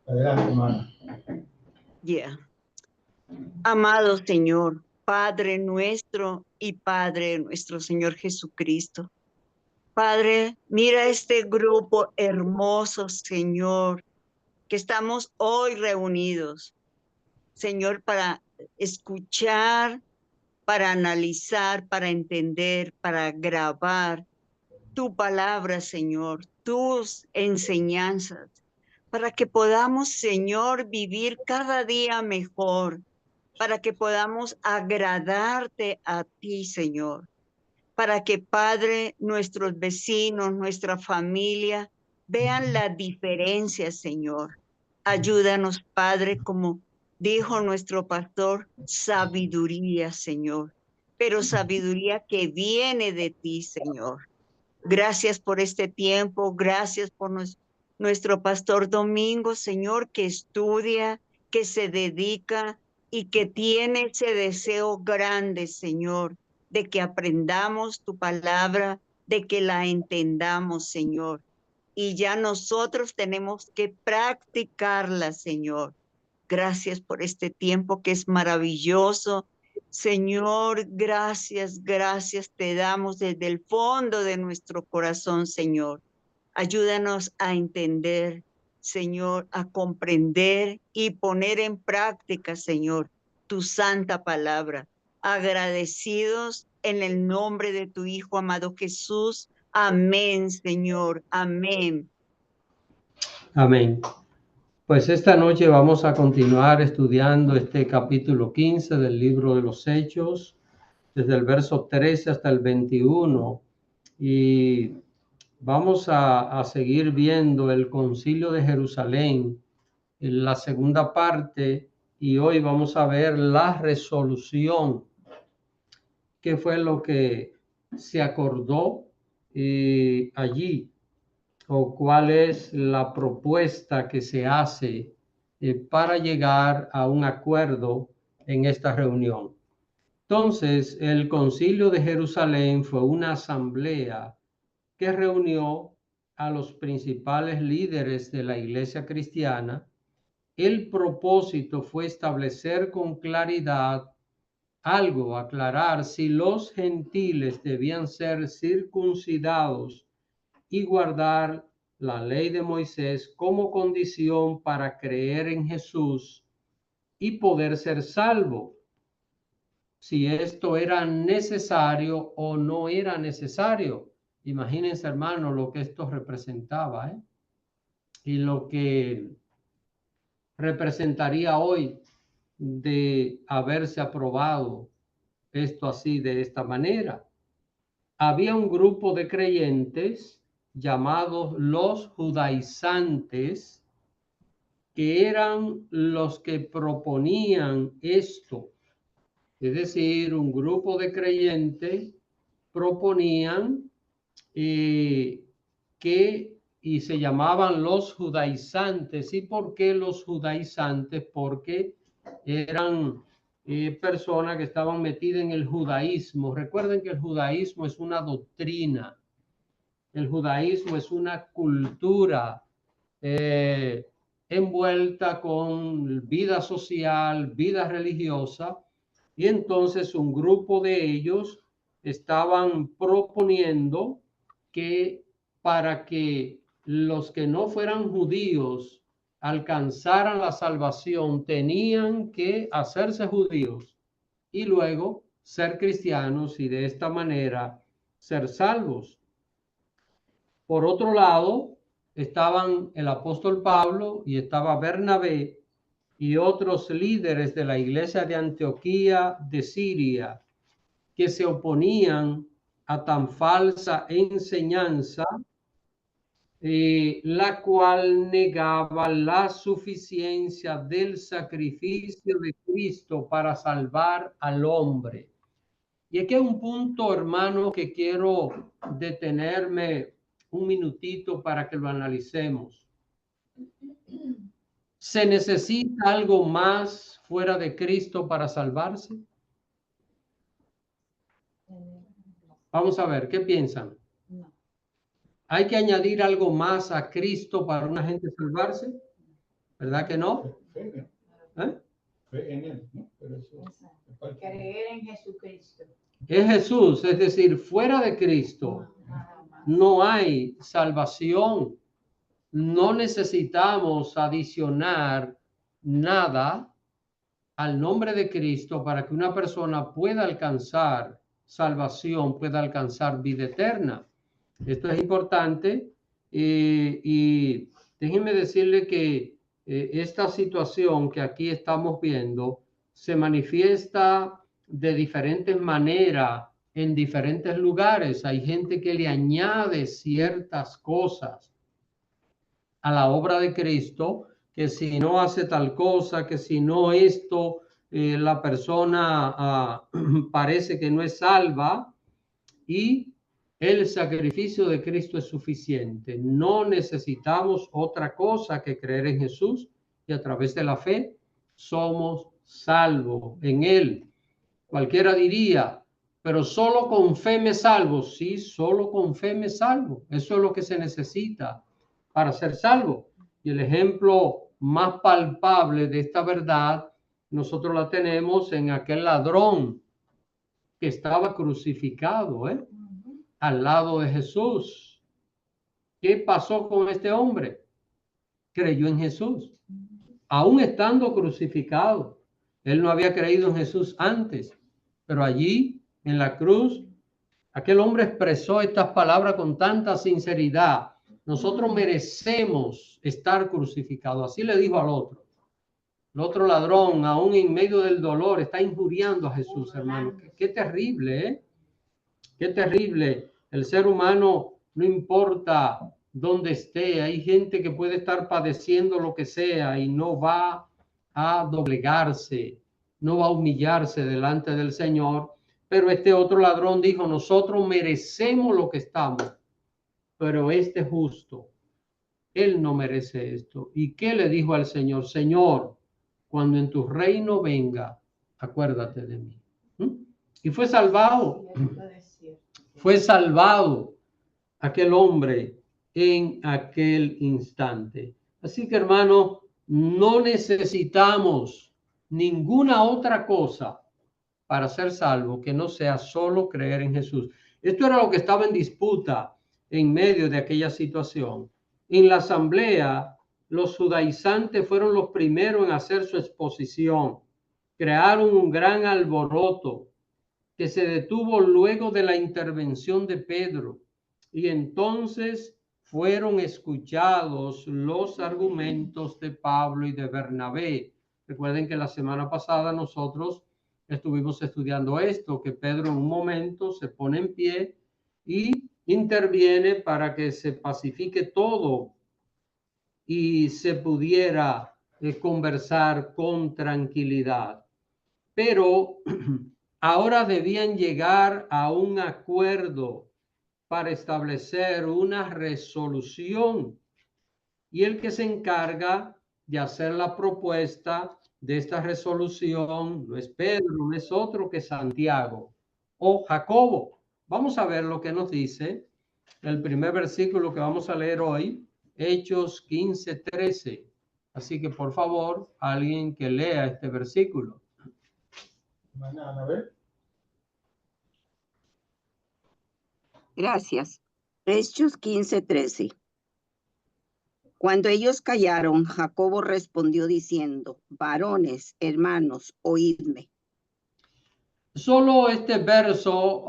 Adelante, hermana. Yeah. Amado Señor, Padre nuestro y Padre de nuestro Señor Jesucristo. Padre, mira este grupo hermoso, Señor, que estamos hoy reunidos, Señor, para escuchar, para analizar, para entender, para grabar tu palabra, Señor, tus enseñanzas, para que podamos, Señor, vivir cada día mejor, para que podamos agradarte a ti, Señor, para que, Padre, nuestros vecinos, nuestra familia, vean la diferencia, Señor. Ayúdanos, Padre, como dijo nuestro pastor, sabiduría, Señor, pero sabiduría que viene de ti, Señor. Gracias por este tiempo, gracias por nuestro pastor Domingo, Señor, que estudia, que se dedica y que tiene ese deseo grande, Señor, de que aprendamos tu palabra, de que la entendamos, Señor. Y ya nosotros tenemos que practicarla, Señor. Gracias por este tiempo que es maravilloso. Señor, gracias, gracias te damos desde el fondo de nuestro corazón, Señor. Ayúdanos a entender, Señor, a comprender y poner en práctica, Señor, tu santa palabra. Agradecidos en el nombre de tu Hijo amado Jesús. Amén, Señor. Amén. Amén. Pues esta noche vamos a continuar estudiando este capítulo 15 del libro de los Hechos, desde el verso 13 hasta el 21. Y vamos a seguir viendo el Concilio de Jerusalén en la segunda parte, y hoy vamos a ver la resolución, qué fue lo que se acordó allí, o cuál es la propuesta que se hace para llegar a un acuerdo en esta reunión. Entonces, el Concilio de Jerusalén fue una asamblea que reunió a los principales líderes de la Iglesia cristiana. El propósito fue establecer con claridad algo, aclarar si los gentiles debían ser circuncidados y guardar la ley de Moisés como condición para creer en Jesús y poder ser salvo, si esto era necesario o no era necesario. Imagínense, hermano, lo que esto representaba, y lo que representaría hoy de haberse aprobado esto así, de esta manera. Había un grupo de creyentes llamados los judaizantes, que eran los que proponían esto. Es decir, un grupo de creyentes proponían y se llamaban los judaizantes. ¿Y por qué los judaizantes? Porque eran personas que estaban metidas en el judaísmo. Recuerden que el judaísmo es una doctrina, el judaísmo es una cultura envuelta con vida social, vida religiosa, y entonces un grupo de ellos estaban proponiendo que para que los que no fueran judíos alcanzaran la salvación, tenían que hacerse judíos y luego ser cristianos y de esta manera ser salvos. Por otro lado, estaban el apóstol Pablo y estaba Bernabé y otros líderes de la iglesia de Antioquía de Siria, que se oponían a tan falsa enseñanza, la cual negaba la suficiencia del sacrificio de Cristo para salvar al hombre. Y aquí hay un punto, hermano, que quiero detenerme un minutito para que lo analicemos. ¿Se necesita algo más fuera de Cristo para salvarse? Vamos a ver, ¿qué piensan? ¿Hay que añadir algo más a Cristo para una gente salvarse? ¿Verdad que no? ¿Eh? Fe en él, ¿no? Pero eso, creer en Jesucristo. Es Jesús, es decir, fuera de Cristo no hay salvación. No necesitamos adicionar nada al nombre de Cristo para que una persona pueda alcanzar salvación, pueda alcanzar vida eterna. Esto es importante y déjenme decirle que esta situación que aquí estamos viendo se manifiesta de diferentes maneras en diferentes lugares. Hay gente que le añade ciertas cosas a la obra de Cristo, que si no hace tal cosa, que si no esto, la persona parece que no es salva, y el sacrificio de Cristo es suficiente. No necesitamos otra cosa que creer en Jesús, y a través de la fe somos salvos en Él. Cualquiera diría, pero solo con fe me salvo. Sí, solo con fe me salvo. Eso es lo que se necesita para ser salvo. Y el ejemplo más palpable de esta verdad, nosotros la tenemos en aquel ladrón que estaba crucificado, al lado de Jesús. ¿Qué pasó con este hombre? Creyó en Jesús, aún estando crucificado. Él no había creído en Jesús antes, pero allí en la cruz, aquel hombre expresó estas palabras con tanta sinceridad. Nosotros merecemos estar crucificados. Así le dijo al otro. El otro ladrón, aún en medio del dolor, está injuriando a Jesús, hermano. Qué terrible, ¿eh? Qué terrible. El ser humano, no importa dónde esté, hay gente que puede estar padeciendo lo que sea y no va a doblegarse, no va a humillarse delante del Señor. Pero este otro ladrón dijo, nosotros merecemos lo que estamos, pero este justo, él no merece esto. ¿Y qué le dijo al Señor? Señor, cuando en tu reino venga, acuérdate de mí. Y fue salvado. Fue salvado aquel hombre en aquel instante. Así que, hermano, no necesitamos ninguna otra cosa para ser salvo que no sea solo creer en Jesús. Esto era lo que estaba en disputa en medio de aquella situación. En la asamblea, los judaizantes fueron los primeros en hacer su exposición. Crearon un gran alboroto que se detuvo luego de la intervención de Pedro, y entonces fueron escuchados los argumentos de Pablo y de Bernabé. Recuerden que la semana pasada nosotros estuvimos estudiando esto, que Pedro en un momento se pone en pie y interviene para que se pacifique todo y se pudiera conversar con tranquilidad. Pero ahora debían llegar a un acuerdo para establecer una resolución, y el que se encarga de hacer la propuesta de esta resolución no es Pedro, no es otro que Santiago o Jacobo. Vamos a ver lo que nos dice el primer versículo que vamos a leer hoy, Hechos 15:13. Así que por favor, alguien que lea este versículo. Mañana, ¿ver? Gracias. Hechos 15:13. Cuando ellos callaron, Jacobo respondió diciendo, varones, hermanos, oídme. Solo este verso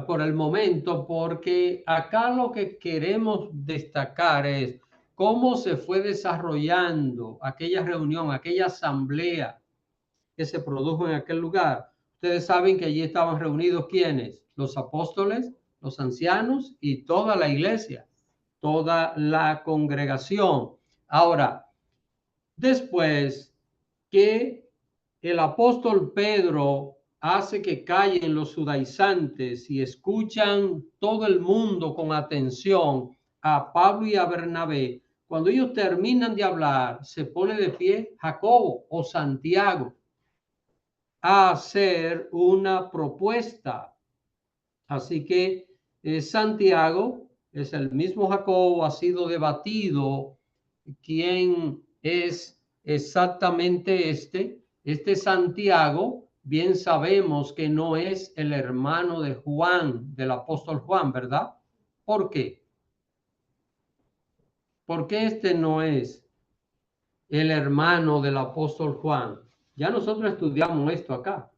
por el momento, porque acá lo que queremos destacar es cómo se fue desarrollando aquella reunión, aquella asamblea que se produjo en aquel lugar. Ustedes saben que allí estaban reunidos ¿quiénes? Los apóstoles, los ancianos y toda la iglesia, toda la congregación. Ahora, después que el apóstol Pedro hace que callen los judaizantes y escuchan todo el mundo con atención a Pablo y a Bernabé, cuando ellos terminan de hablar, se pone de pie Jacobo o Santiago a hacer una propuesta. Así que Santiago es el mismo Jacobo, ha sido debatido quién es exactamente este Santiago, bien sabemos que no es el hermano de Juan, del apóstol Juan, ¿verdad? ¿Por qué? ¿Por qué este no es el hermano del apóstol Juan? Ya nosotros estudiamos esto acá.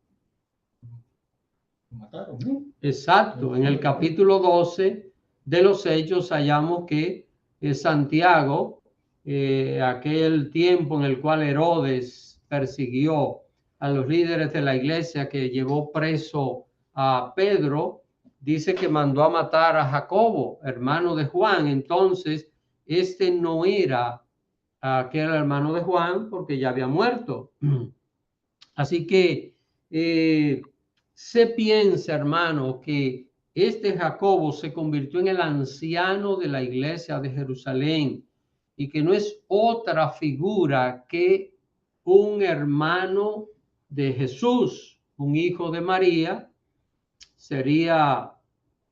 Lo mataron, ¿no? Exacto, en el capítulo 12 de los Hechos hallamos que Santiago, aquel tiempo en el cual Herodes persiguió a los líderes de la iglesia, que llevó preso a Pedro, dice que mandó a matar a Jacobo, hermano de Juan. Entonces, este no era aquel hermano de Juan porque ya había muerto. Así que se piensa, hermano, que este Jacobo se convirtió en el anciano de la iglesia de Jerusalén y que no es otra figura que un hermano de Jesús, un hijo de María, sería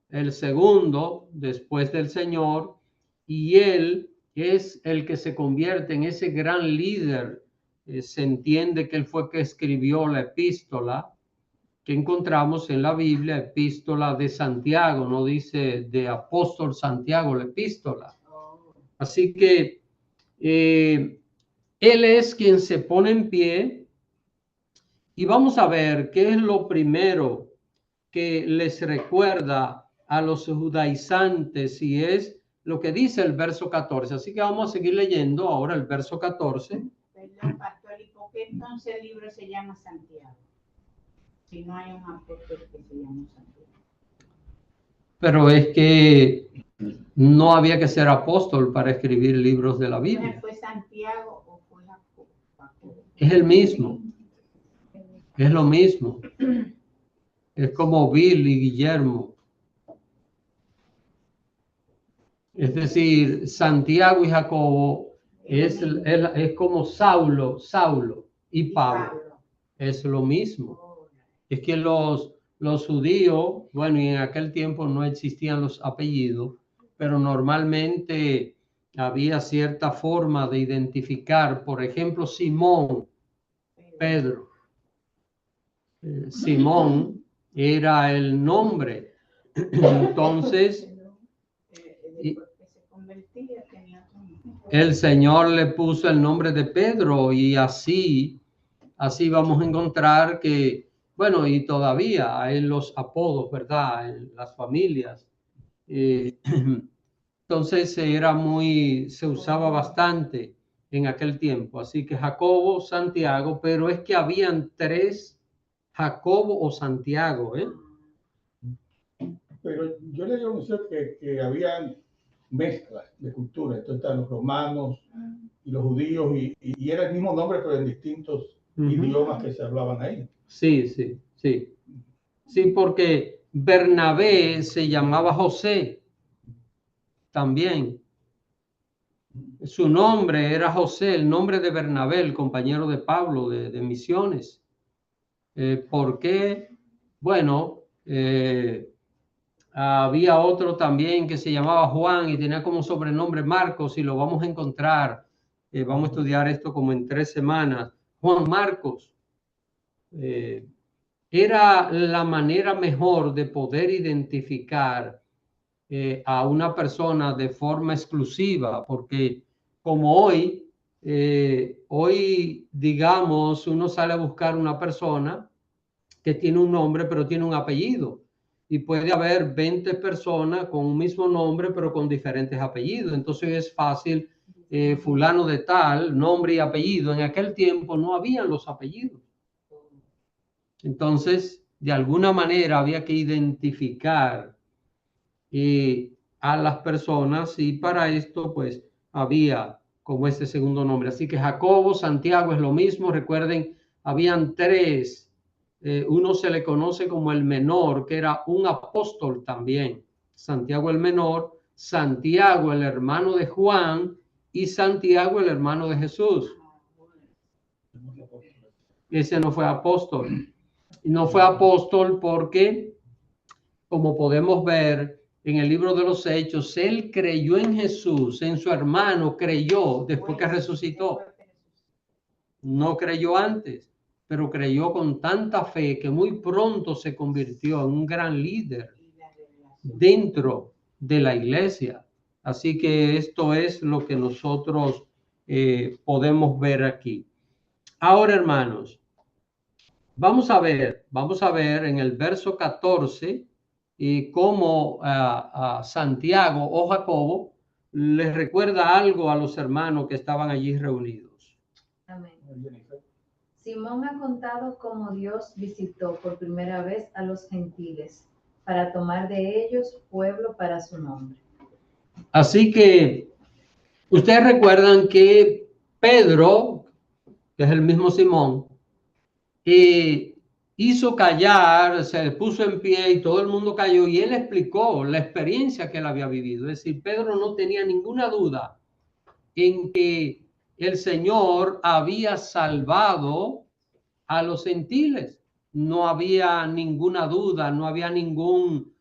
el segundo después del Señor, y él es el que se convierte en ese gran líder. Se entiende que él fue que escribió la epístola que encontramos en la Biblia, epístola de Santiago, no dice de apóstol Santiago la epístola. Así que él es quien se pone en pie, y vamos a ver qué es lo primero que les recuerda a los judaizantes, y es lo que dice el verso 14. Así que vamos a seguir leyendo ahora el verso 14. Perdón, pastor, ¿y por qué entonces el libro se llama Santiago? Si no hay un apóstol que se llama Santiago. Pero es que no había que ser apóstol para escribir libros de la Biblia. ¿Fue Santiago o fue Jacobo? Es el mismo. Es lo mismo. Es como Bill y Guillermo. Es decir, Santiago y Jacobo es como Saulo y Pablo. Es lo mismo. Es que los judíos, bueno, y en aquel tiempo no existían los apellidos, pero normalmente había cierta forma de identificar, por ejemplo, Simón, Pedro. Simón era el nombre. Entonces, el Señor le puso el nombre de Pedro, y así vamos a encontrar que, bueno, y todavía hay los apodos, ¿verdad? En las familias. Entonces se usaba bastante en aquel tiempo. Así que Jacobo, Santiago, pero es que habían tres Jacobo o Santiago, ¿eh? Pero yo le digo que había mezclas de cultura. Entonces están los romanos y los judíos, y era el mismo nombre, pero en distintos idiomas que se hablaban ahí. Sí. Sí, porque Bernabé se llamaba José también. Su nombre era José, el nombre de Bernabé, el compañero de Pablo de misiones. ¿Por qué? Bueno, había otro también que se llamaba Juan y tenía como sobrenombre Marcos, y lo vamos a encontrar. Vamos a estudiar esto como en 3 semanas. Juan Marcos. Era la manera mejor de poder identificar a una persona de forma exclusiva, porque como hoy, digamos, uno sale a buscar una persona que tiene un nombre pero tiene un apellido, y puede haber 20 personas con un mismo nombre pero con diferentes apellidos. Entonces es fácil, fulano de tal, nombre y apellido. En aquel tiempo no habían los apellidos. Entonces, de alguna manera había que identificar a las personas, y para esto pues había como este segundo nombre. Así que Jacobo, Santiago es lo mismo. Recuerden, habían tres. Uno se le conoce como el menor, que era un apóstol también. Santiago el menor, Santiago el hermano de Juan, y Santiago el hermano de Jesús. Ese no fue apóstol. No fue apóstol porque, como podemos ver en el libro de los Hechos, él creyó en Jesús, en su hermano creyó después que resucitó. no creyó antes, pero creyó con tanta fe que muy pronto se convirtió en un gran líder dentro de la iglesia. Así que esto es lo que nosotros podemos ver aquí. Ahora, hermanos, vamos a ver en el verso 14 cómo Santiago o Jacobo les recuerda algo a los hermanos que estaban allí reunidos. Amén. Simón ha contado cómo Dios visitó por primera vez a los gentiles para tomar de ellos pueblo para su nombre. Así que ustedes recuerdan que Pedro, que es el mismo Simón, hizo callar, se puso en pie y todo el mundo cayó y él explicó la experiencia que él había vivido. Es decir, Pedro no tenía ninguna duda en que el Señor había salvado a los gentiles. No había ninguna duda, no había ningún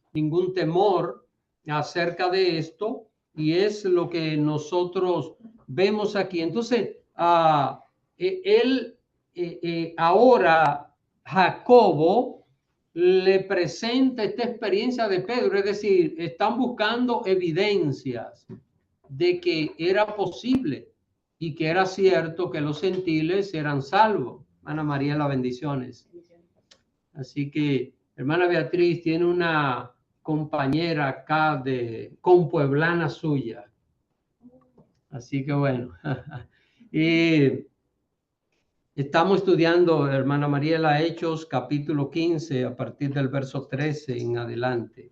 temor acerca de esto, y es lo que nosotros vemos aquí. Entonces, ahora Jacobo le presenta esta experiencia de Pedro, es decir, están buscando evidencias de que era posible y que era cierto que los gentiles eran salvos. Ana María, las bendiciones. Así que, hermana Beatriz tiene una compañera acá compueblana suya. Así que bueno. Estamos estudiando, hermana Mariela, Hechos capítulo 15 a partir del verso 13 en adelante.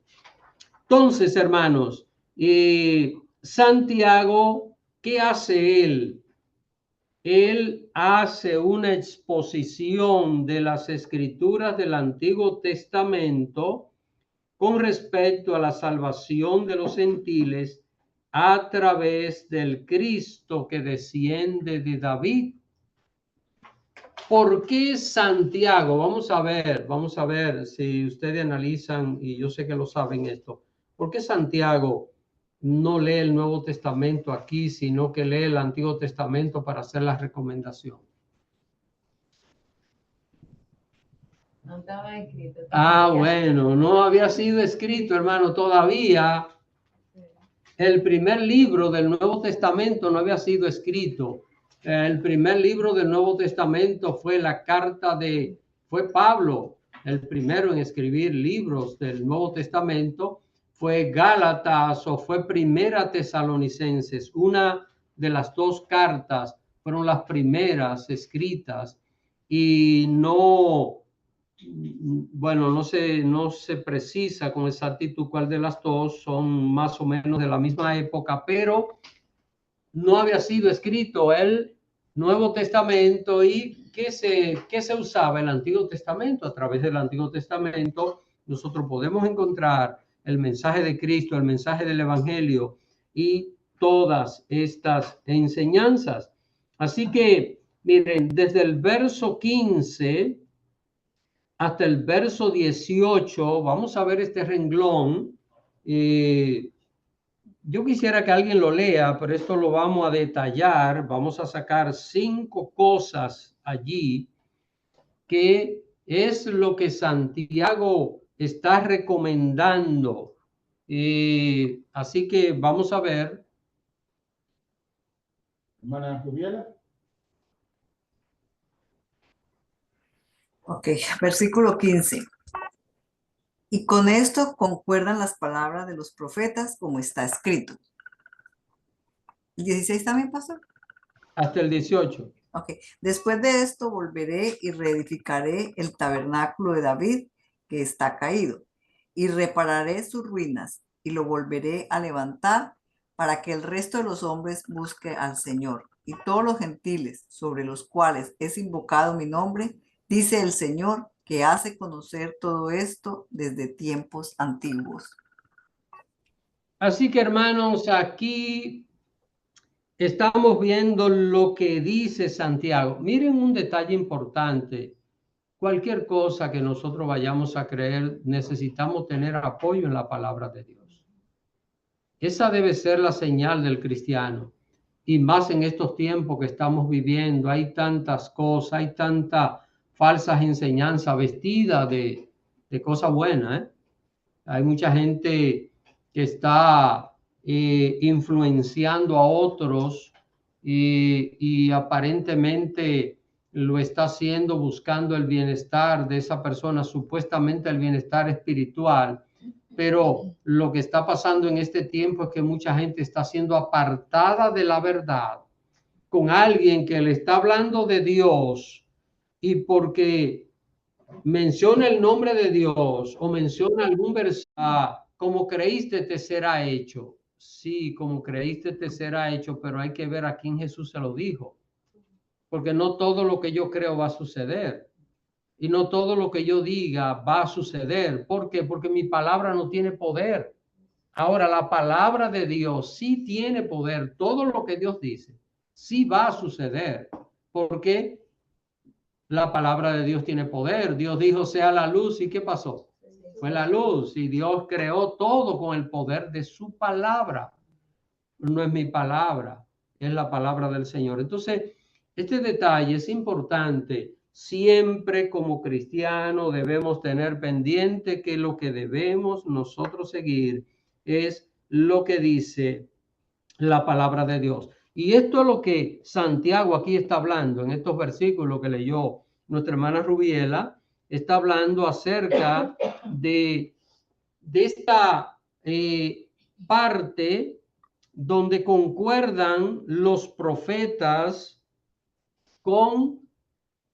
Entonces, hermanos, Santiago, ¿qué hace él? Él hace una exposición de las escrituras del Antiguo Testamento con respecto a la salvación de los gentiles a través del Cristo que desciende de David. ¿Por qué Santiago? Vamos a ver si ustedes analizan, y yo sé que lo saben esto. ¿Por qué Santiago no lee el Nuevo Testamento aquí, sino que lee el Antiguo Testamento para hacer la recomendación? No estaba escrito. Bueno, no había sido escrito, hermano, todavía. El primer libro del Nuevo Testamento no había sido escrito. El primer libro del Nuevo Testamento fue fue Pablo, el primero en escribir libros del Nuevo Testamento. Fue Gálatas o fue Primera Tesalonicenses. Una de las dos cartas fueron las primeras escritas y no se precisa con exactitud cuál de las dos, son más o menos de la misma época, pero no había sido escrito el Nuevo Testamento. ¿Y qué se usaba? El Antiguo Testamento. A través del Antiguo Testamento nosotros podemos encontrar el mensaje de Cristo, el mensaje del Evangelio y todas estas enseñanzas. Así que, miren, desde el verso 15 hasta el verso 18, vamos a ver este renglón. Yo quisiera que alguien lo lea, pero esto lo vamos a detallar. Vamos a sacar 5 cosas allí que es lo que Santiago está recomendando. Así que vamos a ver. Hermana Juliana. Ok, versículo 15. Y con esto concuerdan las palabras de los profetas como está escrito. ¿El 16 también pasó? Hasta el 18. Ok, después de esto volveré y reedificaré el tabernáculo de David que está caído y repararé sus ruinas y lo volveré a levantar para que el resto de los hombres busque al Señor y todos los gentiles sobre los cuales es invocado mi nombre, dice el Señor, que hace conocer todo esto desde tiempos antiguos. Así que, hermanos, aquí estamos viendo lo que dice Santiago. Miren un detalle importante. Cualquier cosa que nosotros vayamos a creer, necesitamos tener apoyo en la palabra de Dios. Esa debe ser la señal del cristiano. y más en estos tiempos que estamos viviendo, hay tantas cosas, hay tantas falsas enseñanzas vestidas de cosas buenas, ¿eh? Hay mucha gente que está influenciando a otros y aparentemente lo está haciendo buscando el bienestar de esa persona, supuestamente el bienestar espiritual. Pero lo que está pasando en este tiempo es que mucha gente está siendo apartada de la verdad con alguien que le está hablando de Dios, y porque menciona el nombre de Dios o menciona algún versículo, como creíste te será hecho. Sí, como creíste te será hecho, pero hay que ver a quién Jesús se lo dijo, porque no todo lo que yo creo va a suceder. Y no todo lo que yo diga va a suceder. ¿Por qué? Porque mi palabra no tiene poder. Ahora, la palabra de Dios sí tiene poder. Todo lo que Dios dice sí va a suceder. Porque la palabra de Dios tiene poder. Dios dijo, sea la luz. ¿Y qué pasó? Fue la luz. Y Dios creó todo con el poder de su palabra. No es mi palabra, es la palabra del Señor. Entonces, este detalle es importante. Siempre como cristianos debemos tener pendiente que lo que debemos nosotros seguir es lo que dice la palabra de Dios. Y esto es lo que Santiago aquí está hablando en estos versículos que leyó nuestra hermana Rubiela. Está hablando acerca de esta parte donde concuerdan los profetas con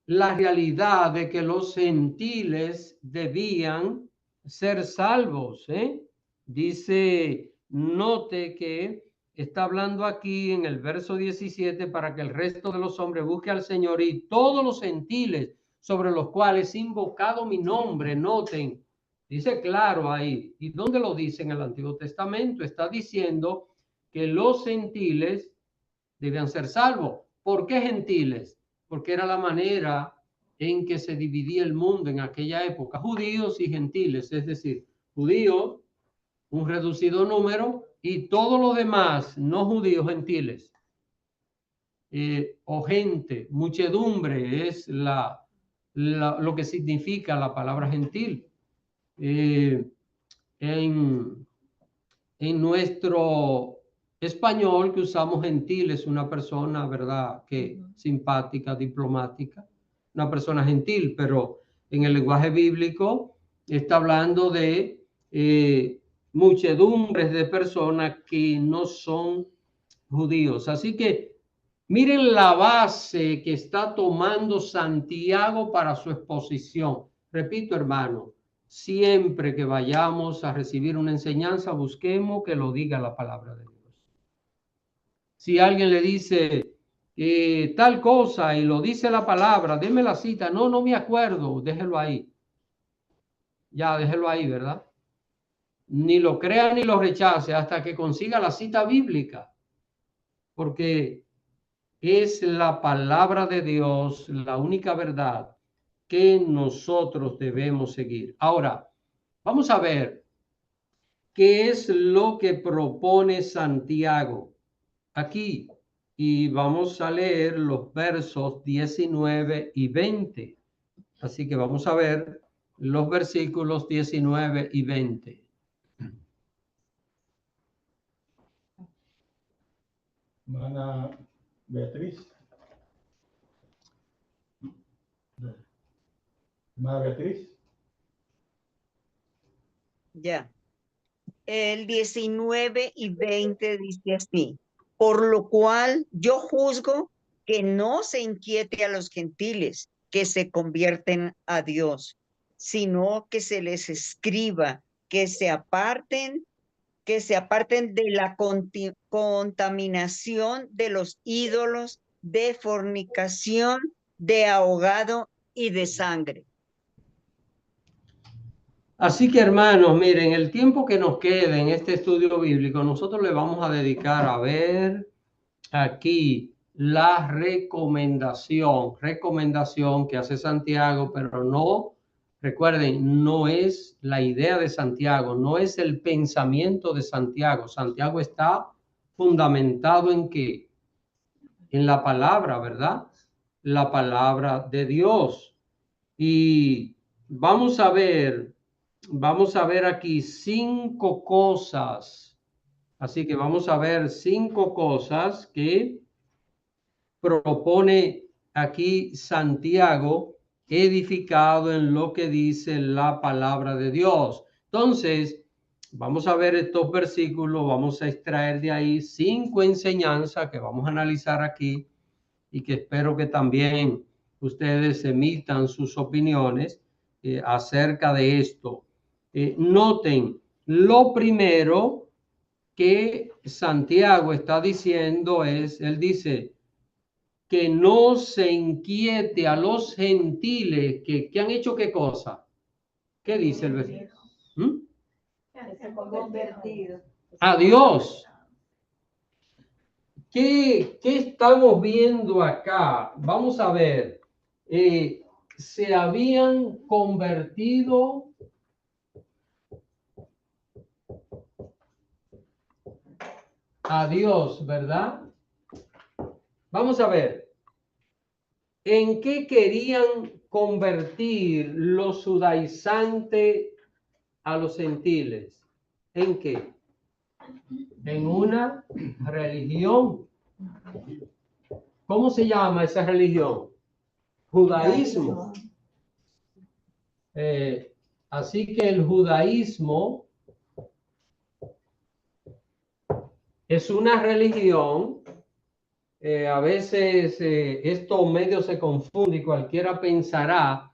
la realidad de que los gentiles debían ser salvos, ¿eh? Dice, note que está hablando aquí en el verso 17 para que el resto de los hombres busque al Señor, y todos los gentiles sobre los cuales he invocado mi nombre, noten, dice claro ahí. ¿Y dónde lo dice en el Antiguo Testamento? Está diciendo que los gentiles debían ser salvos. ¿Por qué gentiles? Porque era la manera en que se dividía el mundo en aquella época, judíos y gentiles, es decir, judíos, un reducido número, y todos los demás, no judíos, gentiles, o gente, muchedumbre, es lo que significa la palabra gentil. En nuestro español que usamos gentil es una persona, ¿verdad?, que simpática, diplomática, una persona gentil, pero en el lenguaje bíblico está hablando de muchedumbres de personas que no son judíos. Así que miren la base que está tomando Santiago para su exposición. Repito, hermano, siempre que vayamos a recibir una enseñanza, busquemos que lo diga la palabra de Dios. Si alguien le dice tal cosa y lo dice la palabra, deme la cita. No, no me acuerdo, déjelo ahí. Ya, déjelo ahí, ¿verdad? Ni lo crea ni lo rechace hasta que consiga la cita bíblica, porque es la palabra de Dios la única verdad que nosotros debemos seguir. Ahora, vamos a ver qué es lo que propone Santiago aquí, y vamos a leer los versos 19 y 20. Así que vamos a ver los versículos 19 y 20. Hermana Beatriz. Hermana Beatriz. Ya. El 19 y 20 dice así: por lo cual yo juzgo que no se inquiete a los gentiles que se convierten a Dios, sino que se les escriba que se aparten de la contaminación de los ídolos, de fornicación, de ahogado y de sangre. Así que, hermanos, miren, el tiempo que nos quede en este estudio bíblico, nosotros le vamos a dedicar a ver aquí la recomendación que hace Santiago, pero no, recuerden, no es la idea de Santiago, no es el pensamiento de Santiago. Santiago está fundamentado en qué? en la palabra, ¿verdad? La palabra de Dios. Y vamos a ver aquí 5 cosas. Así que vamos a ver 5 cosas que propone aquí Santiago, edificado en lo que dice la palabra de Dios. Entonces, vamos a ver estos versículos, vamos a extraer de ahí 5 enseñanzas que vamos a analizar aquí y que espero que también ustedes emitan sus opiniones acerca de esto. Noten, lo primero que Santiago está diciendo es, él dice, que no se inquiete a los gentiles que han hecho qué cosa. ¿Qué dice el versículo? A Dios. ¿Qué estamos viendo acá? Vamos a ver. Se habían convertido a Dios, ¿verdad? Vamos a ver. ¿En qué querían convertir los judaizantes a los gentiles? ¿En qué? En una religión. ¿Cómo se llama esa religión? Judaísmo. Así que el judaísmo es una religión. A veces esto medio se confunde y cualquiera pensará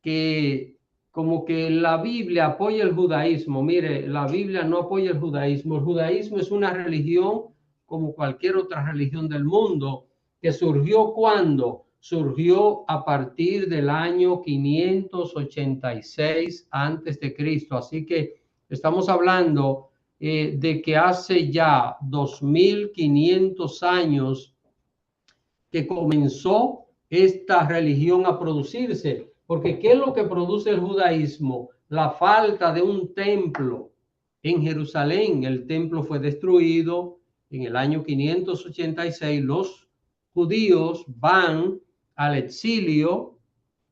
que como que la Biblia apoya el judaísmo. Mire, la Biblia no apoya el judaísmo. El judaísmo es una religión como cualquier otra religión del mundo que surgió ¿cuándo? Surgió a partir del año 586 antes de Cristo. Así que estamos hablando de que hace ya 2500 años que comenzó esta religión a producirse. Porque ¿qué es lo que produce el judaísmo? La falta de un templo en Jerusalén. El templo fue destruido en el año 586. Los judíos van al exilio,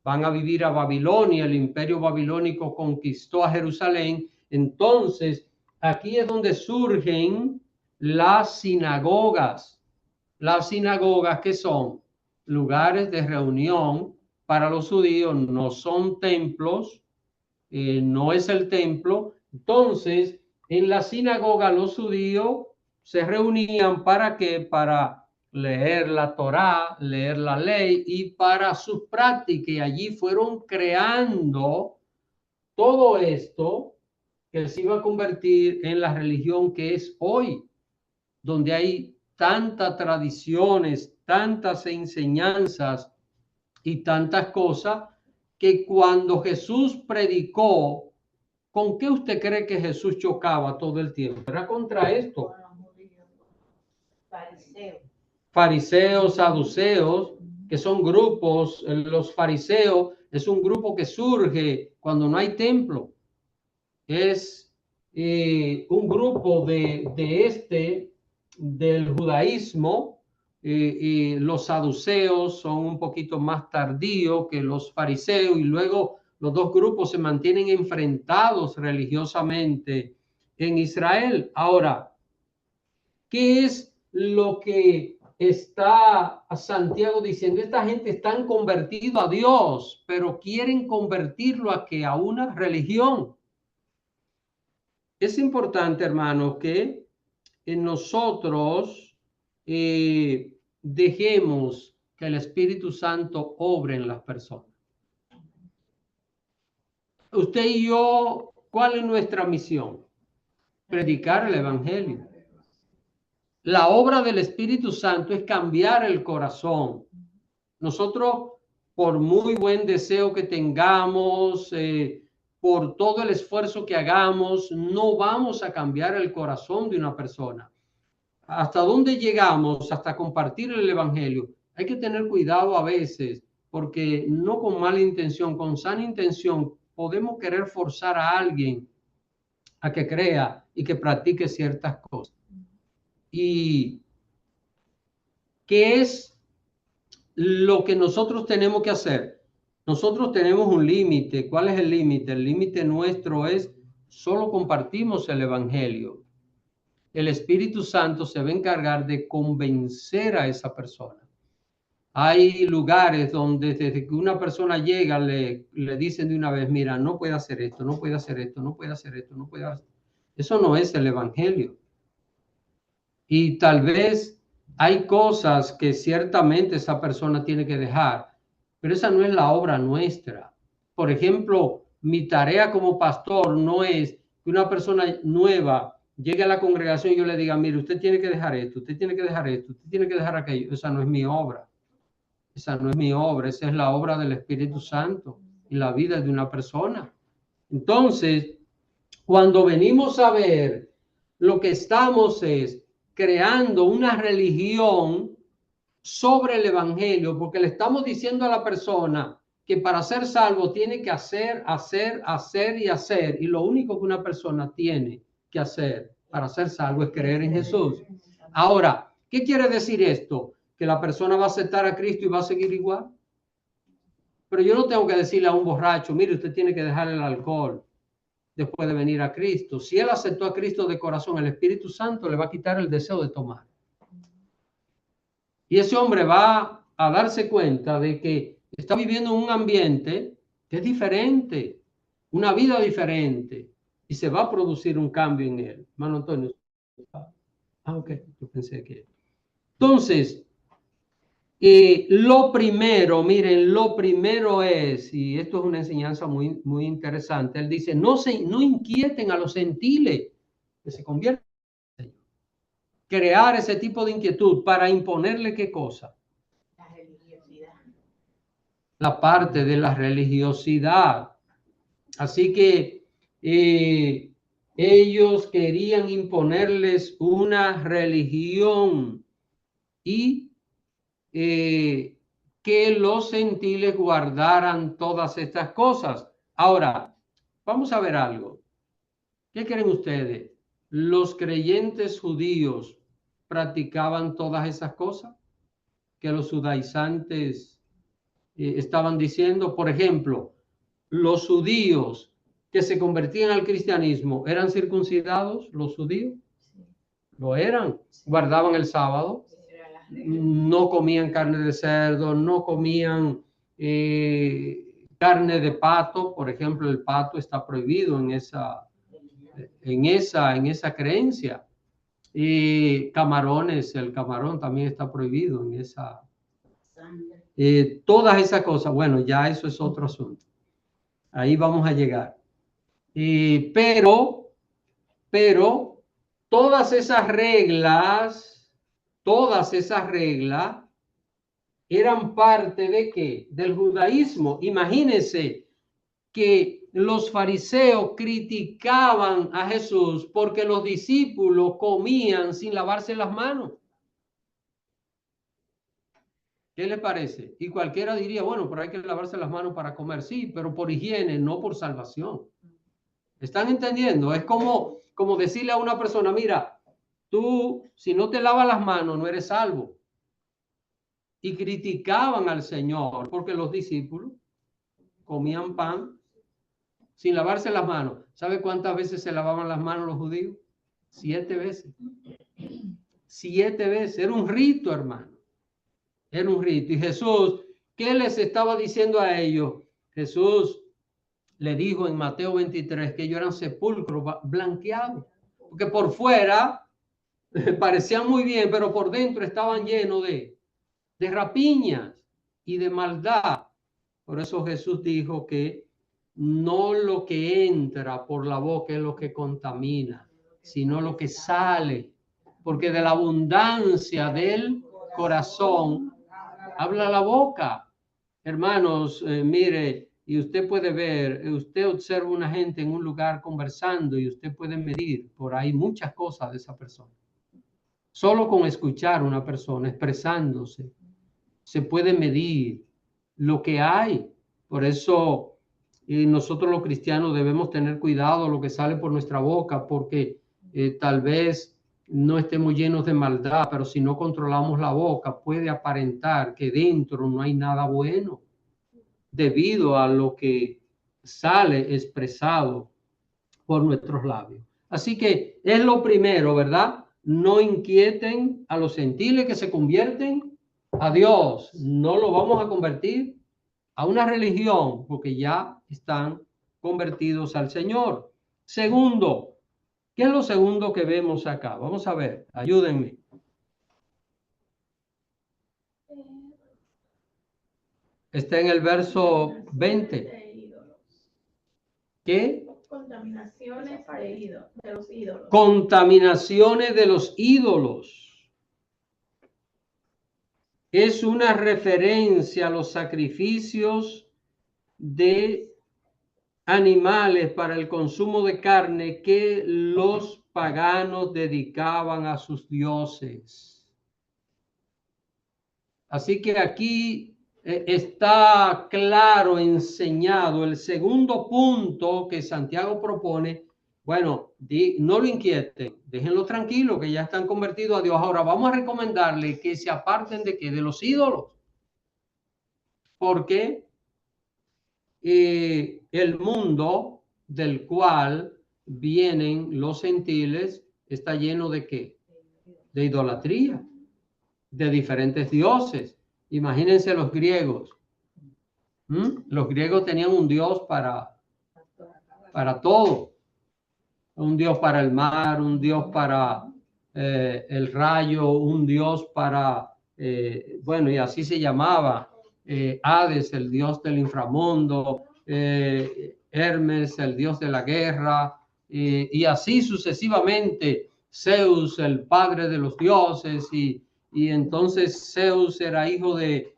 van a vivir a Babilonia. El imperio babilónico conquistó a Jerusalén. Entonces, aquí es donde surgen las sinagogas. Las sinagogas, que son lugares de reunión para los judíos, no son templos, no es el templo. Entonces, en la sinagoga los judíos se reunían ¿para qué? Para leer la Torá, leer la ley y para sus prácticas. Y allí fueron creando todo esto que se iba a convertir en la religión que es hoy, donde hay tantas tradiciones, tantas enseñanzas y tantas cosas que cuando Jesús predicó, ¿con qué usted cree que Jesús chocaba todo el tiempo? Era contra esto. Fariseos, saduceos, que son grupos. Los fariseos es un grupo que surge cuando no hay templo. Es un grupo del judaísmo. Los saduceos son un poquito más tardíos que los fariseos y luego los dos grupos se mantienen enfrentados religiosamente en Israel. Ahora, ¿qué es lo que está Santiago diciendo? Esta gente están convertido a Dios, pero quieren convertirlo a una religión. Es importante, hermanos, que nosotros dejemos que el Espíritu Santo obre en las personas. Usted y yo, ¿cuál es nuestra misión? Predicar el Evangelio. La obra del Espíritu Santo es cambiar el corazón. Nosotros, por muy buen deseo que tengamos, por todo el esfuerzo que hagamos, no vamos a cambiar el corazón de una persona. ¿Hasta dónde llegamos? Hasta compartir el Evangelio. Hay que tener cuidado a veces, porque no con mala intención, con sana intención, podemos querer forzar a alguien a que crea y que practique ciertas cosas. Y ¿qué es lo que nosotros tenemos que hacer? Nosotros tenemos un límite. ¿Cuál es el límite? El límite nuestro es solo compartimos el evangelio. El Espíritu Santo se va a encargar de convencer a esa persona. Hay lugares donde desde que una persona llega le dicen de una vez, mira, no puede hacer esto, no puede hacer esto, no puede hacer esto, no puede hacer. Eso no es el evangelio. Y tal vez hay cosas que ciertamente esa persona tiene que dejar, pero esa no es la obra nuestra. Por ejemplo, mi tarea como pastor no es que una persona nueva llegue a la congregación y yo le diga, mire, usted tiene que dejar esto, usted tiene que dejar esto, usted tiene que dejar aquello. Esa no es mi obra. Esa no es mi obra, esa es la obra del Espíritu Santo y la vida de una persona. Entonces, cuando venimos a ver, lo que estamos es creando una religión sobre el evangelio, porque le estamos diciendo a la persona que para ser salvo tiene que hacer y hacer, y lo único que una persona tiene que hacer para ser salvo es creer en Jesús. Ahora, ¿qué quiere decir esto? ¿Que la persona va a aceptar a Cristo y va a seguir igual? Pero yo no tengo que decirle a un borracho, mire, usted tiene que dejar el alcohol después de venir a Cristo. Si él aceptó a Cristo de corazón, el Espíritu Santo le va a quitar el deseo de tomar. Y ese hombre va a darse cuenta de que está viviendo en un ambiente que es diferente, una vida diferente, y se va a producir un cambio en él. Hermano Antonio. Ok, yo pensé que... Entonces, lo primero, miren, lo primero es, y esto es una enseñanza muy, muy interesante, él dice, no inquieten a los gentiles que se convierten. Crear ese tipo de inquietud para imponerle ¿qué cosa? La religiosidad. La parte de la religiosidad. Así que ellos querían imponerles una religión y que los gentiles guardaran todas estas cosas. Ahora, vamos a ver algo. ¿Qué creen ustedes? ¿Los creyentes judíos practicaban todas esas cosas que los judaizantes estaban diciendo? Por ejemplo, los judíos que se convertían al cristianismo, ¿eran circuncidados los judíos? Lo eran. Guardaban el sábado. No comían carne de cerdo, no comían carne de pato. Por ejemplo, el pato está prohibido en esa creencia. Y camarones, el camarón también está prohibido en esa. Todas esas cosas, bueno, ya eso es otro asunto. Ahí vamos a llegar. Pero todas esas reglas eran parte de ¿qué? Del judaísmo. Imagínense que los fariseos criticaban a Jesús porque los discípulos comían sin lavarse las manos. ¿Qué les parece? Y cualquiera diría, bueno, pero hay que lavarse las manos para comer. Sí, pero por higiene, no por salvación. ¿Están entendiendo? Es como decirle a una persona, mira, tú si no te lavas las manos no eres salvo. Y criticaban al Señor porque los discípulos comían pan sin lavarse las manos. ¿Sabe cuántas veces se lavaban las manos los judíos? 7 veces. 7 veces. Era un rito, hermano. Era un rito. Y Jesús, ¿qué les estaba diciendo a ellos? Jesús le dijo en Mateo 23 que ellos eran sepulcros blanqueados. Porque por fuera parecían muy bien, pero por dentro estaban llenos de rapiñas y de maldad. Por eso Jesús dijo que no lo que entra por la boca es lo que contamina, sino lo que sale, porque de la abundancia del corazón habla la boca. Hermanos, mire, y usted puede ver, usted observa una gente en un lugar conversando y usted puede medir por ahí muchas cosas de esa persona. Solo con escuchar a una persona expresándose, se puede medir lo que hay. Por eso nosotros los cristianos debemos tener cuidado lo que sale por nuestra boca, porque tal vez no estemos llenos de maldad, pero si no controlamos la boca, puede aparentar que dentro no hay nada bueno, debido a lo que sale expresado por nuestros labios. Así que es lo primero, ¿verdad? No inquieten a los gentiles que se convierten a Dios. No lo vamos a convertir a una religión, porque ya están convertidos al Señor. Segundo, ¿qué es lo segundo que vemos acá? Vamos a ver, ayúdenme. Está en el verso 20. ¿Qué? Contaminaciones de los ídolos. Contaminaciones de los ídolos. Es una referencia a los sacrificios de animales para el consumo de carne que los paganos dedicaban a sus dioses. Así que aquí está claro enseñado el segundo punto que Santiago propone. Bueno, no lo inquieten, déjenlo tranquilo, que ya están convertidos a Dios. Ahora vamos a recomendarle que se aparten de ¿qué? De los ídolos. Porque el mundo del cual vienen los gentiles está lleno de ¿qué? De idolatría, de diferentes dioses. Imagínense los griegos. Los griegos tenían un dios para todo. Un dios para el mar, un dios para el rayo, un dios para, bueno, y así se llamaba. Hades, el dios del inframundo, Hermes, el dios de la guerra, y así sucesivamente. Zeus, el padre de los dioses, y entonces Zeus era hijo de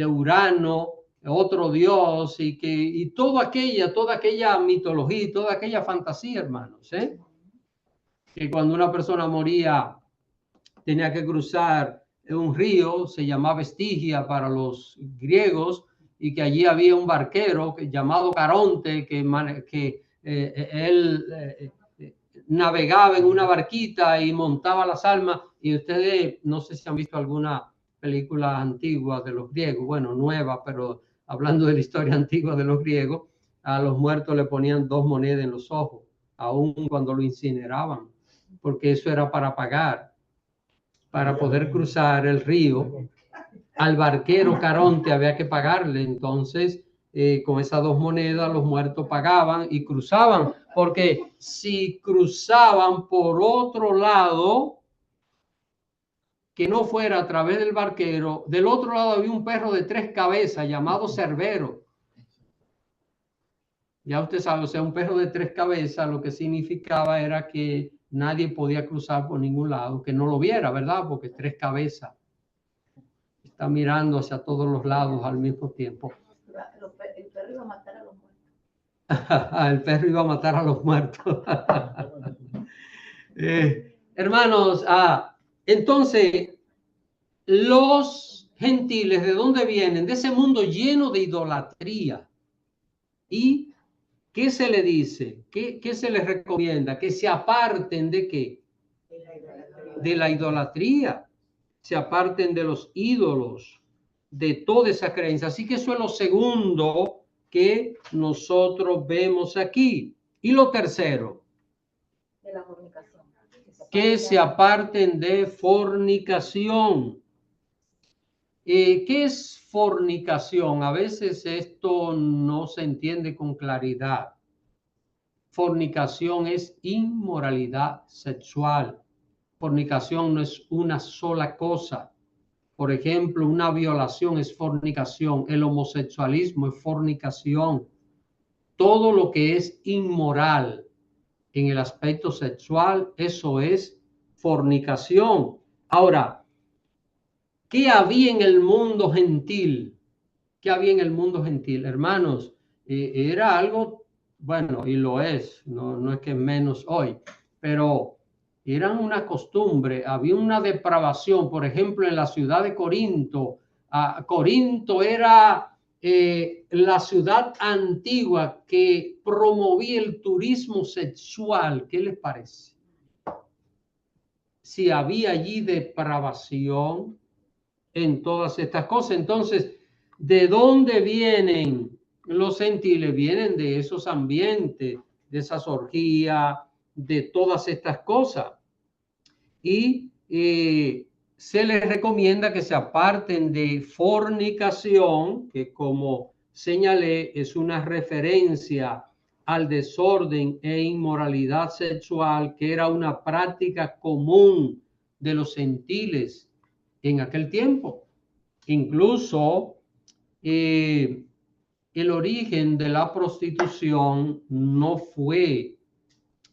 Urano, otro dios, y toda aquella mitología, toda aquella fantasía, hermanos, que cuando una persona moría tenía que cruzar un río, se llamaba Estigia para los griegos, y que allí había un barquero llamado Caronte, que él navegaba en una barquita y montaba las almas. Y ustedes, no sé si han visto alguna película antigua de los griegos, bueno, nueva, pero hablando de la historia antigua de los griegos, a los muertos le ponían 2 monedas en los ojos, aun cuando lo incineraban, porque eso era para pagar. Para poder cruzar el río, al barquero Caronte había que pagarle. Entonces, con esas 2 monedas, los muertos pagaban y cruzaban, porque si cruzaban por otro lado, que no fuera a través del barquero, del otro lado había un perro de 3 cabezas llamado Cerbero. Ya usted sabe, o sea, un perro de 3 cabezas, lo que significaba era que nadie podía cruzar por ningún lado, que no lo viera, ¿verdad? Porque 3 cabezas. Está mirando hacia todos los lados al mismo tiempo. El perro iba a matar a los muertos. El perro iba a matar a los muertos. Hermanos, entonces, los gentiles, ¿de dónde vienen? De ese mundo lleno de idolatría. ¿Y qué se le dice? ¿Qué se les recomienda? Que se aparten de ¿qué? De la idolatría. Se aparten de los ídolos, de toda esa creencia. Así que eso es lo segundo que nosotros vemos aquí. Y lo tercero, De la fornicación. que se aparten de fornicación. ¿Qué es fornicación? A veces esto no se entiende con claridad. Fornicación es inmoralidad sexual. Fornicación no es una sola cosa. Por ejemplo, una violación es fornicación. El homosexualismo es fornicación. Todo lo que es inmoral en el aspecto sexual, eso es fornicación. Ahora, ¿qué había en el mundo gentil? ¿Qué había en el mundo gentil? Hermanos, era algo, bueno, y lo es, no es que menos hoy, pero eran una costumbre, había una depravación. Por ejemplo, en la ciudad de Corinto, Corinto era la ciudad antigua que promovía el turismo sexual. ¿Qué les parece? si había allí depravación en todas estas cosas. Entonces, ¿de dónde vienen los gentiles? Vienen de esos ambientes, de esas orgías, de todas estas cosas. Y se les recomienda que se aparten de fornicación, que como señalé es una referencia al desorden e inmoralidad sexual, que era una práctica común de los gentiles en aquel tiempo. Incluso el origen de la prostitución no fue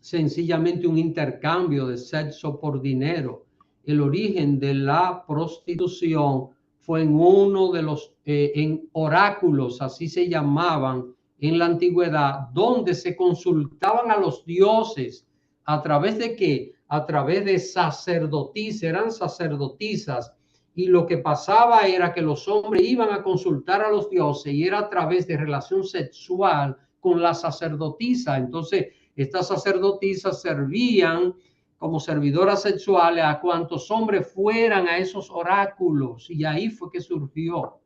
sencillamente un intercambio de sexo por dinero. El origen de la prostitución fue en uno de los en oráculos, así se llamaban en la antigüedad, donde se consultaban a los dioses. ¿A través de qué? A través de sacerdotisas, eran sacerdotisas. Y lo que pasaba era que los hombres iban a consultar a los dioses y era a través de relación sexual con la sacerdotisa. Entonces, estas sacerdotisas servían como servidoras sexuales a cuantos hombres fueran a esos oráculos. Y ahí fue que surgió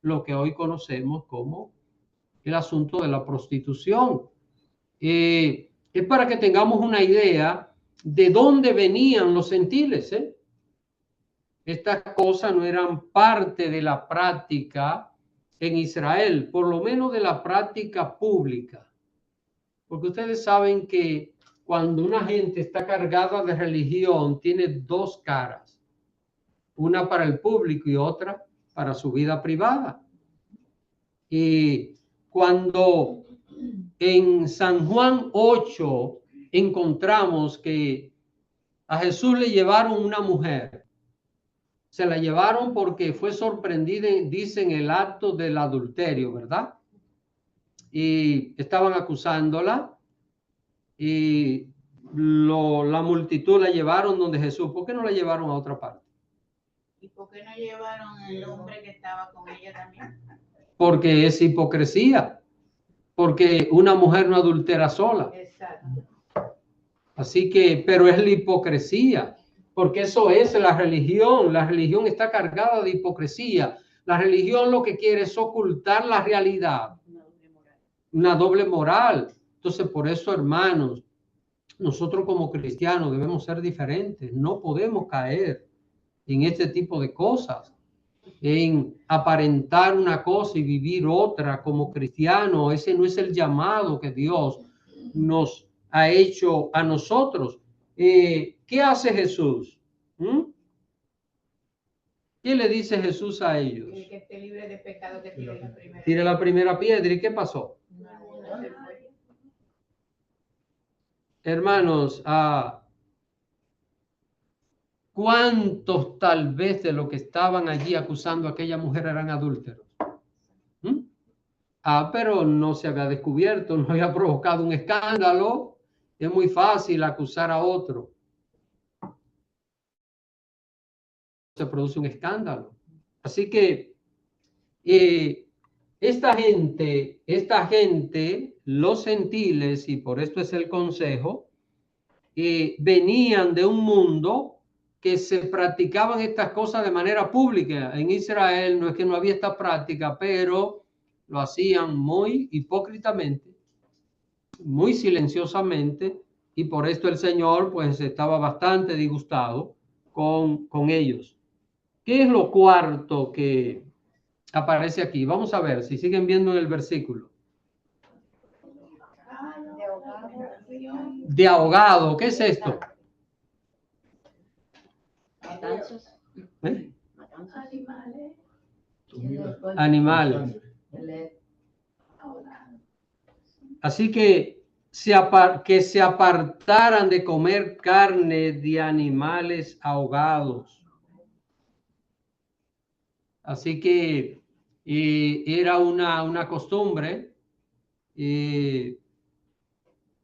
lo que hoy conocemos como el asunto de la prostitución. Es para que tengamos una idea de dónde venían los gentiles. Estas cosas no eran parte de la práctica en Israel, por lo menos de la práctica pública. Porque ustedes saben que cuando una gente está cargada de religión, tiene dos caras. Una para el público y otra para su vida privada. Y cuando en San Juan 8 encontramos que a Jesús le llevaron una mujer. Se la llevaron porque fue sorprendida, dicen, el acto del adulterio, ¿verdad? Y estaban acusándola y la multitud la llevaron donde Jesús. ¿Por qué no la llevaron a otra parte? ¿Y por qué no llevaron al hombre que estaba con ella también? Porque es hipocresía. Porque una mujer no adultera sola. Exacto. Así que, pero es la hipocresía. Porque eso es la religión. La religión está cargada de hipocresía. La religión lo que quiere es ocultar la realidad. Una doble moral. Entonces, por eso, hermanos, nosotros como cristianos debemos ser diferentes. No podemos caer en este tipo de cosas, en aparentar una cosa y vivir otra como cristiano. Ese no es el llamado que Dios nos ha hecho a nosotros. ¿Qué hace Jesús? ¿Qué le dice Jesús a ellos? El que esté libre de pecado que tire la primera. Tire la primera piedra. ¿Y qué pasó? Hermanos, ¿cuántos tal vez de los que estaban allí acusando a aquella mujer eran adúlteros? Pero no se había descubierto, no había provocado un escándalo. Es muy fácil acusar a otro. Se produce un escándalo. Así que esta gente, los gentiles, y por esto es el consejo, venían de un mundo que se practicaban estas cosas de manera pública. En Israel no es que no había esta práctica, pero lo hacían muy hipócritamente, muy silenciosamente, y por esto el Señor pues estaba bastante disgustado con ellos. ¿Qué es lo cuarto que aparece aquí? Vamos a ver si siguen viendo en el versículo. De ahogado, ¿qué es esto? Animales. Así que se apartaran de comer carne de animales ahogados. Así que era una costumbre.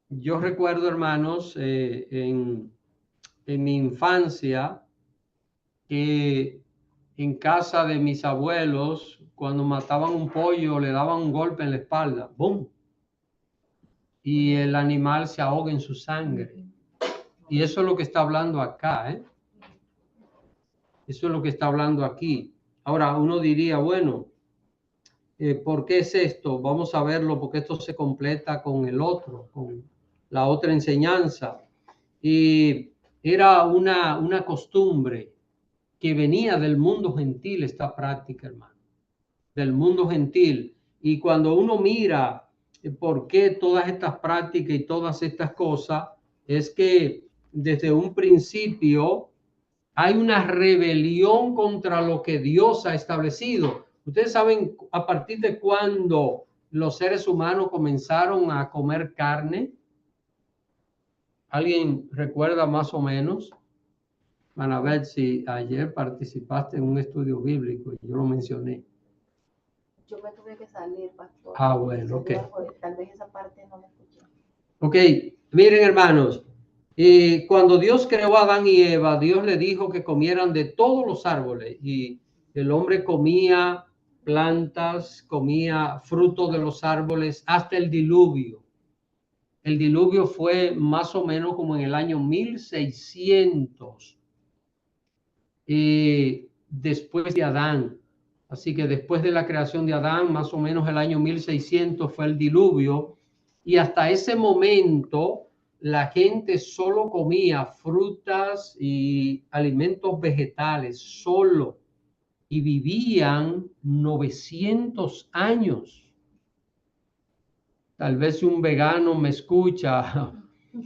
Yo recuerdo, hermanos, en mi infancia, que en casa de mis abuelos, cuando mataban un pollo, le daban un golpe en la espalda, ¡bum! Y el animal se ahoga en su sangre. Y eso es lo que está hablando acá, ¿eh? Eso es lo que está hablando aquí. Ahora, uno diría, bueno, ¿por qué es esto? Vamos a verlo porque esto se completa con el otro, con la otra enseñanza. Y era una costumbre que venía del mundo gentil, esta práctica, hermano, del mundo gentil. Y cuando uno mira por qué todas estas prácticas y todas estas cosas, es que desde un principio hay una rebelión contra lo que Dios ha establecido. Ustedes saben a partir de cuándo los seres humanos comenzaron a comer carne. ¿Alguien recuerda más o menos? Van a ver si ayer participaste en un estudio bíblico y yo lo mencioné. Yo me tuve que salir, pastor. Ah, bueno, ok. Tal vez esa parte no la escuché. Ok, miren hermanos, cuando Dios creó a Adán y Eva, Dios le dijo que comieran de todos los árboles y el hombre comía plantas, comía frutos de los árboles hasta el diluvio. El diluvio fue más o menos como en el año 1600 después de Adán. Así que después de la creación de Adán, más o menos el año 1600 fue el diluvio. Y hasta ese momento la gente solo comía frutas y alimentos vegetales, solo. Y vivían 900 años. Tal vez si un vegano me escucha,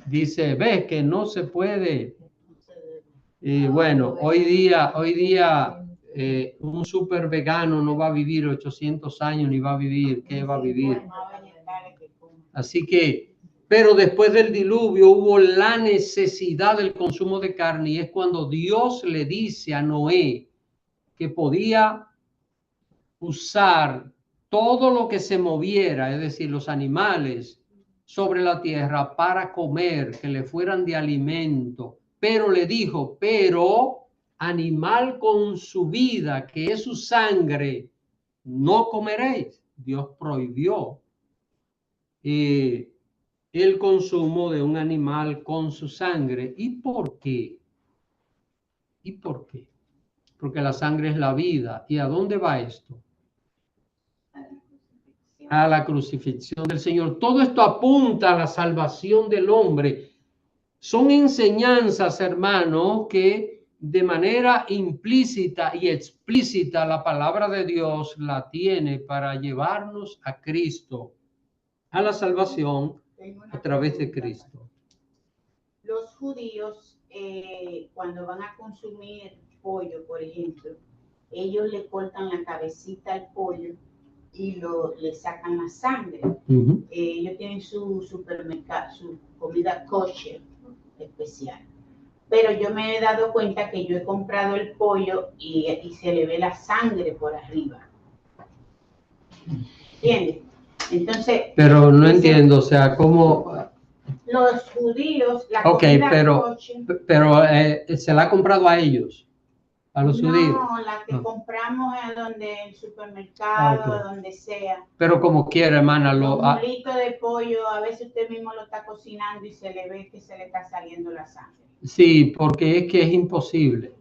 dice, ves que no se puede. Y bueno, hoy día un super vegano no va a vivir 800 años, ni va a vivir, ¿qué va a vivir? Así que, pero después del diluvio hubo la necesidad del consumo de carne y es cuando Dios le dice a Noé que podía usar todo lo que se moviera, es decir, los animales sobre la tierra para comer, que le fueran de alimento. Pero le dijo, pero animal con su vida, que es su sangre, no comeréis. Dios prohibió el consumo de un animal con su sangre. ¿Y por qué? ¿Y por qué? Porque la sangre es la vida. ¿Y a dónde va esto? A la crucifixión del Señor. Todo esto apunta a la salvación del hombre. Son enseñanzas, hermanos, que de manera implícita y explícita la palabra de Dios la tiene para llevarnos a Cristo, a la salvación a través de Cristo. Los judíos, cuando van a consumir pollo, por ejemplo, ellos le cortan la cabecita al pollo y le sacan la sangre. Ellos tienen su supermercado, su comida kosher especial. Pero yo me he dado cuenta que yo he comprado el pollo y se le ve la sangre por arriba. ¿Entiendes? Entonces... Pero no entiendo, o sea, ¿cómo...? Los judíos, la comida kosher... pero ¿se la ha comprado a ellos? ¿A los judíos? No, la que compramos es donde el supermercado, donde sea. Pero como quiera, hermana. Un litro de pollo, a veces usted mismo lo está cocinando y se le ve que se le está saliendo la sangre. Sí, porque es que es imposible.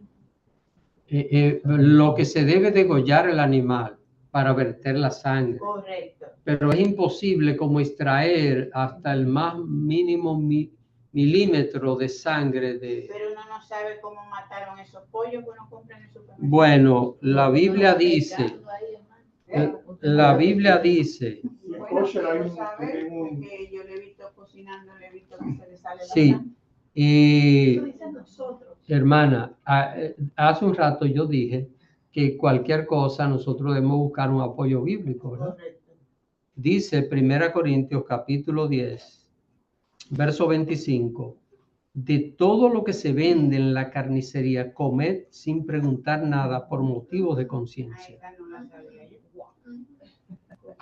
Lo que se debe degollar el animal para verter la sangre. Correcto. Pero es imposible como extraer hasta el más mínimo milímetro de sangre de... Pero uno no sabe cómo mataron esos pollos que uno compra en el supermercado. Bueno, la Biblia dice... La Biblia dice... Yo le he visto cocinando, le he visto que se le sale la sí, sangre. y hermana, hace un rato yo dije que cualquier cosa nosotros debemos buscar un apoyo bíblico, ¿verdad? Correcto. Dice 1 Corintios capítulo 10, verso 25, de todo lo que se vende en la carnicería, comed sin preguntar nada por motivos de conciencia.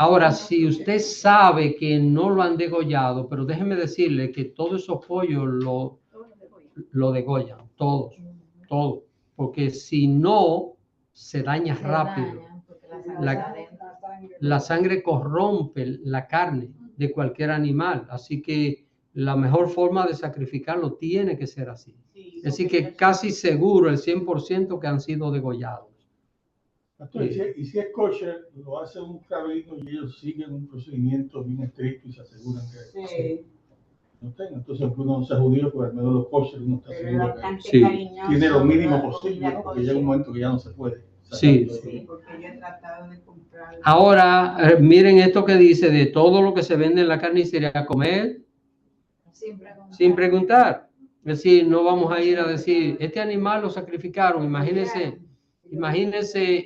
Ahora, si usted sabe que no lo han degollado, pero déjeme decirle que todos esos pollos lo degollan, todos, porque si no, se daña rápido. La sangre corrompe la carne de cualquier animal, así que la mejor forma de sacrificarlo tiene que ser así. Sí, Es decir, que casi seguro el 100% que han sido degollados. Pastor, y si es kosher, lo hace un rabino y ellos siguen un procedimiento bien estricto y se aseguran que Sí, no tenga. Entonces, aunque uno no sea judío, pues al menos los kosher uno está pero es seguro que bastante Sí. cariñoso. tiene lo mínimo la posible, comida ¿no? Porque llega un kosher. momento que ya no se puede. sacar Sí. todo eso. Sí, porque yo he tratado de comprar. Ahora, miren esto que dice, de todo lo que se vende en la carnicería, comer sin preguntar. Es decir, no vamos a ir a decir, este animal lo sacrificaron. Imagínense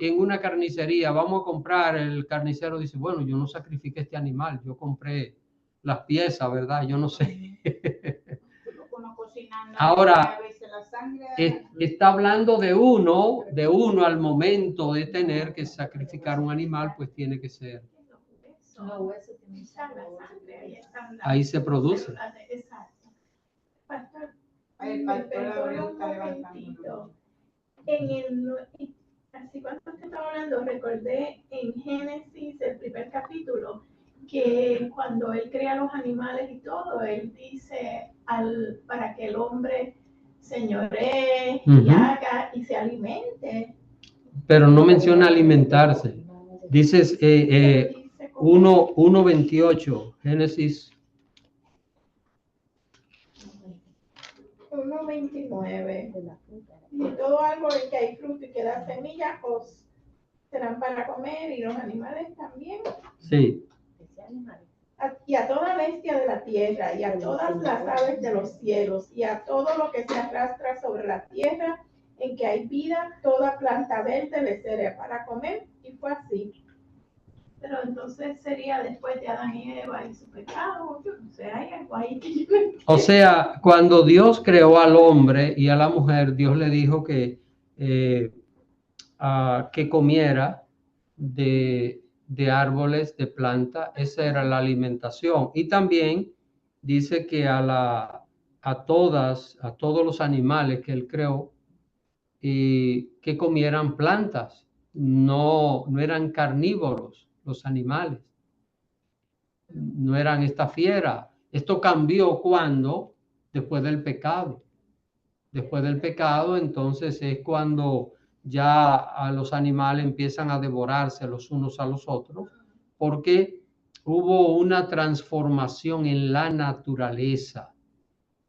en una carnicería, vamos a comprar, el carnicero dice, bueno, yo no sacrifiqué este animal, yo compré las piezas, ¿verdad? Yo no sé. Uno cocinando, Ahora, a veces la sangre. está hablando de uno al momento de tener que sacrificar un animal, pues tiene que ser. Ahí se produce. Exacto. Pastor, El me pastor perdona Abreu un está levantando. momentito. Así cuando usted estaba hablando, recordé en Génesis, el primer capítulo, que cuando él crea los animales y todo, él dice para que el hombre señoree y haga y se alimente. Pero no menciona alimentarse. Dices 1:28, Génesis 1:29. Y todo árbol en que hay fruto y que da semillas, os serán para comer, y los animales también. Sí. Y a toda bestia de la tierra, y a todas las aves de los cielos, y a todo lo que se arrastra sobre la tierra, en que hay vida, toda planta verde le será para comer, y fue así. Pero entonces sería después de Adán y Eva y su pecado, yo no sé, hay algo ahí que yo no entiendo. O sea, cuando Dios creó al hombre y a la mujer, Dios le dijo que comiera de árboles, de plantas. Esa era la alimentación. Y también dice que a todos los animales que él creó, y que comieran plantas. No eran carnívoros los animales. No eran esta fiera. Esto cambió cuando, después del pecado. Después del pecado, entonces es cuando ya a los animales empiezan a devorarse los unos a los otros, porque hubo una transformación en la naturaleza.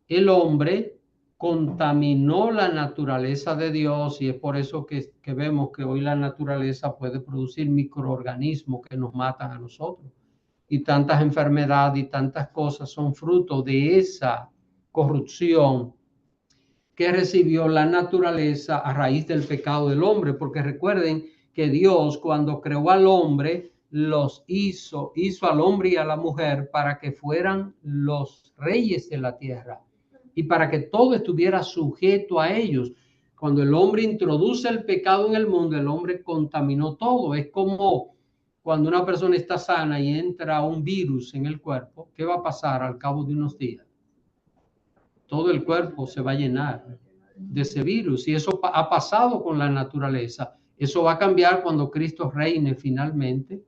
El hombre contaminó la naturaleza de Dios, y es por eso que vemos que hoy la naturaleza puede producir microorganismos que nos matan a nosotros. Y tantas enfermedades y tantas cosas son fruto de esa corrupción que recibió la naturaleza a raíz del pecado del hombre. Porque recuerden que Dios, cuando creó al hombre, los hizo al hombre y a la mujer para que fueran los reyes de la tierra y para que todo estuviera sujeto a ellos. Cuando el hombre introduce el pecado en el mundo, el hombre contaminó todo. Es como cuando una persona está sana y entra un virus en el cuerpo, ¿qué va a pasar al cabo de unos días? Todo el cuerpo se va a llenar de ese virus, y eso ha pasado con la naturaleza. Eso va a cambiar cuando Cristo reine finalmente.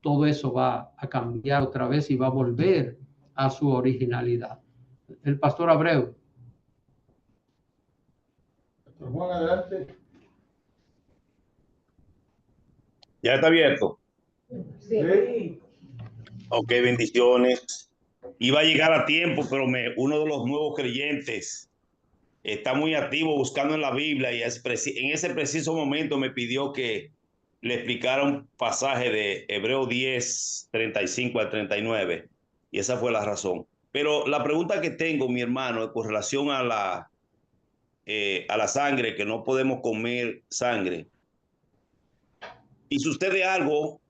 Todo eso va a cambiar otra vez y va a volver a su originalidad. El pastor Abreu. Pastor Juan, adelante. ¿Ya está abierto? Sí. Ok, bendiciones. Iba a llegar a tiempo, pero uno de los nuevos creyentes está muy activo buscando en la Biblia, y en ese preciso momento me pidió que le explicara un pasaje de Hebreos 10, 35 al 39, y esa fue la razón. Pero la pregunta que tengo, mi hermano, con relación a la sangre, que no podemos comer sangre. Y si usted de algo,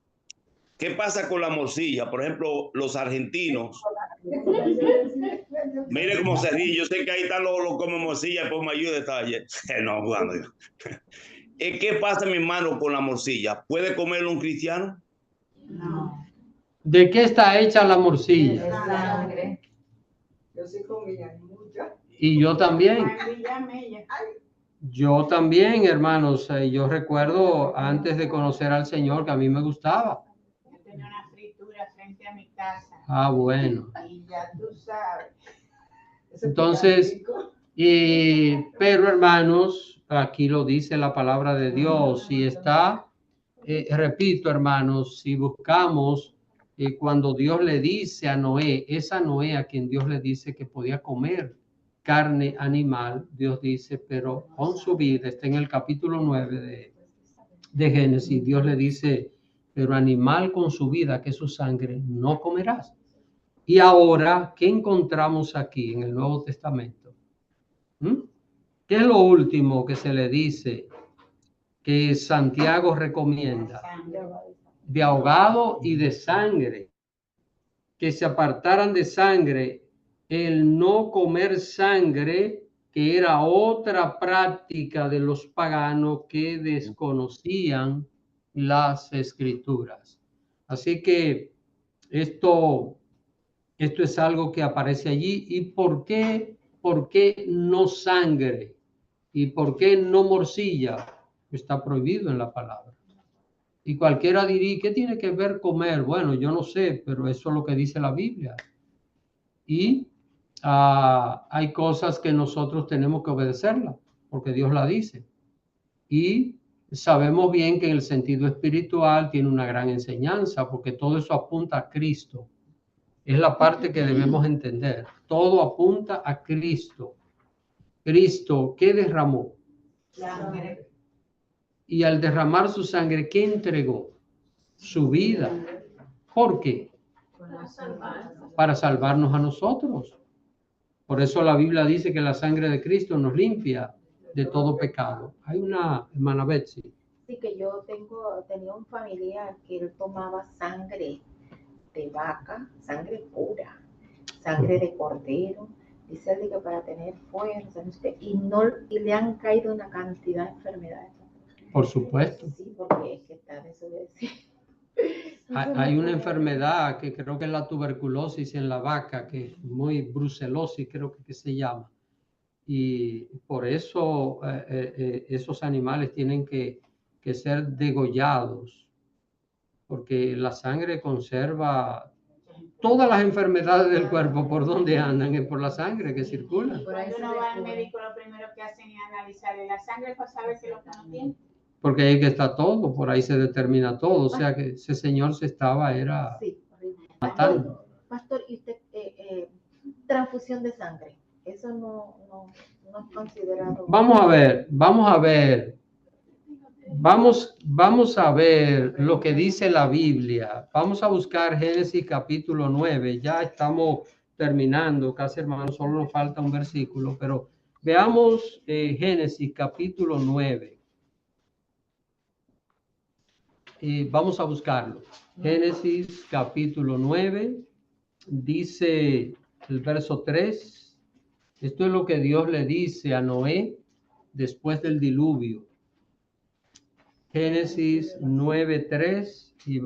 ¿qué pasa con la morcilla? Por ejemplo, los argentinos. Mire cómo se ríe. Yo sé que ahí están los come morcilla, pues me ayude detalle. No, jugando yo. ¿Qué pasa, mi hermano, con la morcilla? ¿Puede comerlo un cristiano? No. ¿De qué está hecha la morcilla? De sangre. Yo sí comía mucha. Y yo también. Yo también, hermanos. Yo recuerdo antes de conocer al Señor que a mí me gustaba. Yo tenía una fritura la frente a mi casa. Ah, bueno. Y ya tú sabes. Entonces, pero hermanos, aquí lo dice la palabra de Dios y está, repito hermanos, si buscamos cuando Dios le dice a Noé, es a Noé a quien Dios le dice que podía comer carne animal, Dios dice, pero con su vida, está en el capítulo 9 de Génesis, Dios le dice, pero animal con su vida, que es su sangre, no comerás. Y ahora, ¿qué encontramos aquí en el Nuevo Testamento? ¿Qué es lo último que se le dice que Santiago recomienda? De ahogado y de sangre. Que se apartaran de sangre, el no comer sangre, que era otra práctica de los paganos que desconocían las escrituras. Así que esto es algo que aparece allí. ¿Y por qué no sangre? ¿Y por qué no morcilla? Está prohibido en la palabra. Y cualquiera diría, ¿qué tiene que ver comer? Bueno, yo no sé, pero eso es lo que dice la Biblia. Y hay cosas que nosotros tenemos que obedecerla, porque Dios la dice. Y sabemos bien que en el sentido espiritual tiene una gran enseñanza, porque todo eso apunta a Cristo. Es la parte que debemos entender. Todo apunta a Cristo. Cristo, ¿qué derramó? Sangre. Y al derramar su sangre, ¿qué entregó? Su vida. ¿Por qué? Para salvarnos a nosotros. Por eso la Biblia dice que la sangre de Cristo nos limpia de todo pecado. Hay una hermana Betsy. Sí, que yo tenía un familiar que él tomaba sangre de vaca, sangre pura, sangre de cordero, dice él que para tener fuerza, y le han caído una cantidad de enfermedades. Por supuesto. Sí, porque es que está desobedeciendo. Hay una enfermedad que creo que es la tuberculosis en la vaca, que es muy brucelosis, creo que se llama. Y por eso esos animales tienen que ser degollados, porque la sangre conserva todas las enfermedades del cuerpo. ¿Por dónde andan? Es por la sangre que circula. Cuando uno va al médico, lo primero que hacen es analizarle la sangre para saber si lo que no tiene. Porque ahí que está todo, por ahí se determina todo. O sea que ese señor se estaba matando. Pastor, ¿y usted transfusión de sangre? Eso no es considerado. Vamos a ver lo que dice la Biblia. Vamos a buscar Génesis capítulo 9. Ya estamos terminando, casi hermanos, solo nos falta un versículo, pero veamos Génesis capítulo 9. Vamos a buscarlo. Génesis capítulo 9, dice el verso 3. Esto es lo que Dios le dice a Noé después del diluvio. Génesis 9:3, y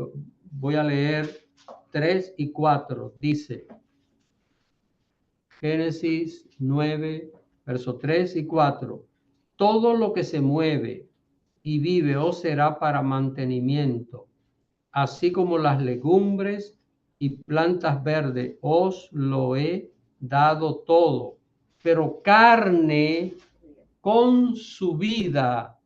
voy a leer 3 y 4. Dice, Génesis 9, verso 3 y 4. Todo lo que se mueve y vive os será para mantenimiento, así como las legumbres y plantas verdes, os lo he dado todo. Pero carne con su vida,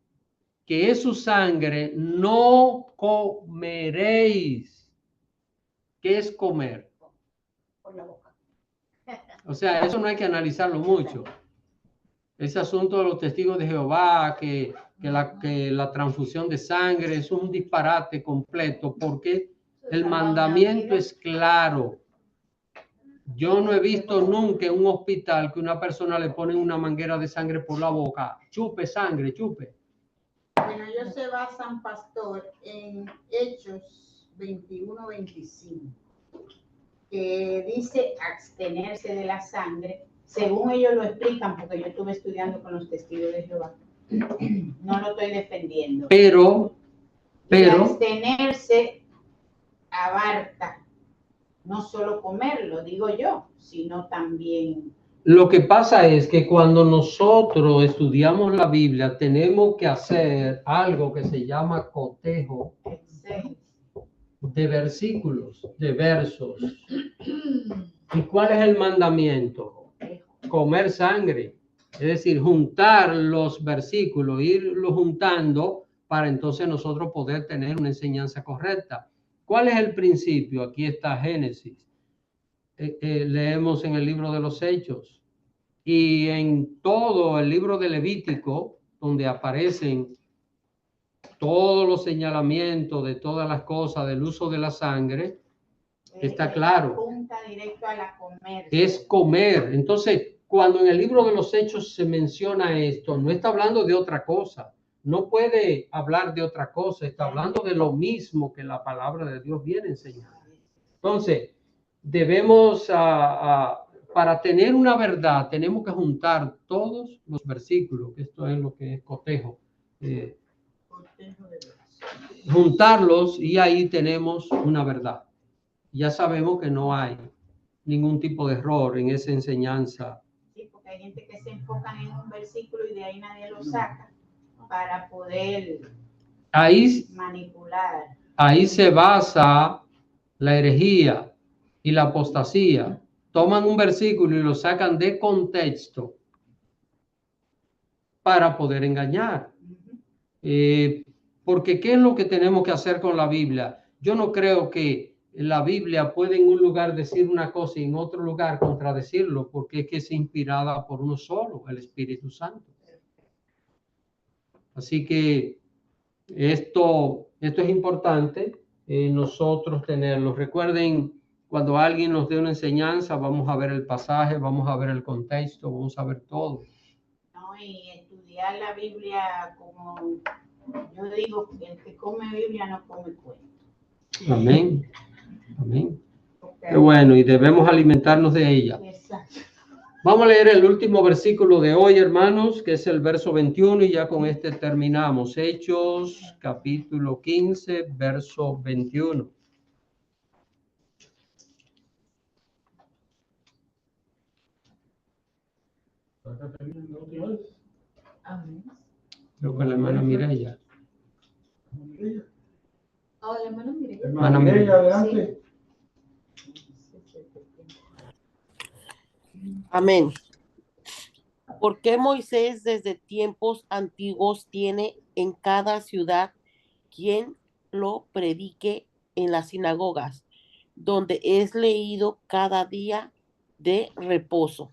que es su sangre, no comeréis. ¿Qué es comer? Por la boca. O sea, eso no hay que analizarlo mucho. Ese asunto de los testigos de Jehová, que la transfusión de sangre es un disparate completo, porque el mandamiento es claro. Yo no he visto nunca en un hospital que una persona le pone una manguera de sangre por la boca. Chupe sangre, chupe. Bueno, ellos se basan, pastor, en Hechos 21-25, que dice abstenerse de la sangre, según ellos lo explican, porque yo estuve estudiando con los testigos de Jehová. No lo estoy defendiendo. Pero y abstenerse abarca no solo comerlo, digo yo, sino también. Lo que pasa es que cuando nosotros estudiamos la Biblia, tenemos que hacer algo que se llama cotejo. de versículos, de versos. ¿Y cuál es el mandamiento? Comer sangre. Es decir, juntar los versículos, irlos juntando para entonces nosotros poder tener una enseñanza correcta. ¿Cuál es el principio? Aquí está Génesis. Leemos en el libro de los Hechos y en todo el libro de Levítico, donde aparecen todos los señalamientos de todas las cosas del uso de la sangre, está claro. Punta directo a la comer. Es comer. Entonces, cuando en el libro de los Hechos se menciona esto, no está hablando de otra cosa. No puede hablar de otra cosa. Está hablando de lo mismo que la palabra de Dios viene a enseñar. Entonces, debemos, para tener una verdad, tenemos que juntar todos los versículos, que esto es lo que es cotejo. Juntarlos y ahí tenemos una verdad. Ya sabemos que no hay ningún tipo de error en esa enseñanza. Sí, porque hay gente que se enfocan en un versículo y de ahí nadie lo saca para poder manipular. Ahí se basa la herejía y la apostasía. Toman un versículo y lo sacan de contexto para poder engañar. Porque ¿qué es lo que tenemos que hacer con la Biblia? Yo no creo que la Biblia puede en un lugar decir una cosa y en otro lugar contradecirlo, porque es que es inspirada por uno solo, el Espíritu Santo. Así que esto es importante nosotros tenerlo. Recuerden, cuando alguien nos dé una enseñanza, vamos a ver el pasaje, vamos a ver el contexto, vamos a ver todo. No, y estudiar la Biblia como yo digo, el que come Biblia no come cuento. Amén. Amén. Qué bueno, y debemos alimentarnos de ella. Exacto. Vamos a leer el último versículo de hoy, hermanos, que es el verso 21, y ya con este terminamos. Hechos, capítulo 15, verso 21. Amén. Creo que la hermana Mireya. Oh, la hermana Mireya. Hermana Mireya, adelante. Amén. ¿Por qué Moisés desde tiempos antiguos tiene en cada ciudad quien lo predique en las sinagogas, donde es leído cada día de reposo?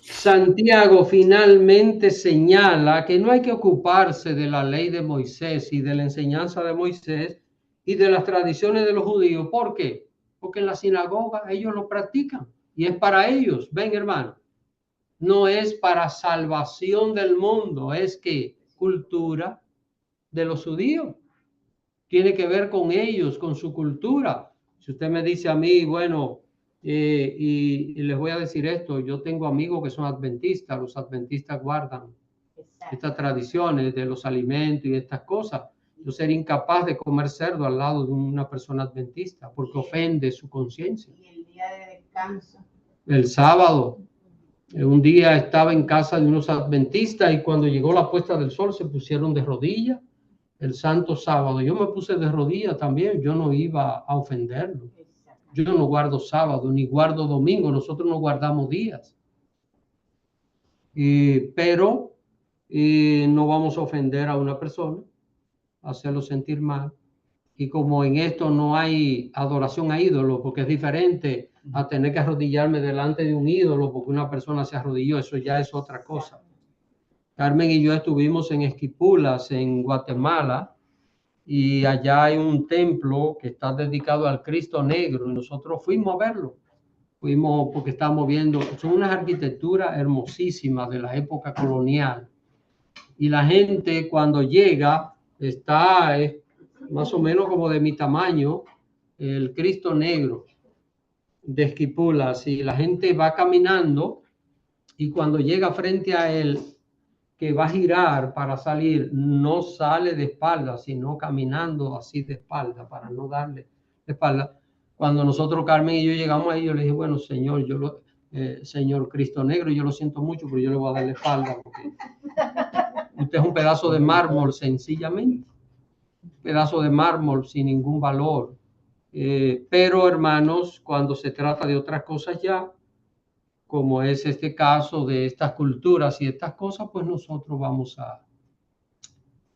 Santiago finalmente señala que no hay que ocuparse de la ley de Moisés y de la enseñanza de Moisés y de las tradiciones de los judíos. ¿Por qué? Porque en la sinagoga ellos lo practican y es para ellos. Ven, hermano, no es para salvación del mundo, es que cultura de los judíos tiene que ver con ellos, con su cultura. Si usted me dice a mí, bueno, y les voy a decir esto, yo tengo amigos que son adventistas, los adventistas guardan estas tradiciones de los alimentos y estas cosas. Yo sería incapaz de comer cerdo al lado de una persona adventista porque ofende su conciencia. Y el día de descanso. El sábado, un día estaba en casa de unos adventistas y cuando llegó la puesta del sol se pusieron de rodillas el santo sábado. Yo me puse de rodillas también, yo no iba a ofenderlo. Yo no guardo sábado ni guardo domingo, nosotros no guardamos días. Pero no vamos a ofender a una persona, hacerlo sentir mal. Y como en esto no hay adoración a ídolos, porque es diferente a tener que arrodillarme delante de un ídolo porque una persona se arrodilló, eso ya es otra cosa. Carmen y yo estuvimos en Esquipulas, en Guatemala, y allá hay un templo que está dedicado al Cristo Negro y nosotros fuimos a verlo. Fuimos porque estábamos viendo, son unas arquitecturas hermosísimas de la época colonial. Y la gente cuando llega está más o menos como de mi tamaño, el Cristo Negro de Esquipulas, y la gente va caminando y cuando llega frente a él, que va a girar para salir, no sale de espalda, sino caminando así de espalda para no darle de espalda. Cuando nosotros, Carmen y yo, llegamos ahí, yo le dije, bueno, señor, señor Cristo Negro, yo lo siento mucho, pero yo le voy a dar la espalda porque usted es un pedazo de mármol sencillamente. pedazo de mármol sin ningún valor. Pero hermanos, cuando se trata de otras cosas ya, como es este caso de estas culturas y estas cosas, pues nosotros vamos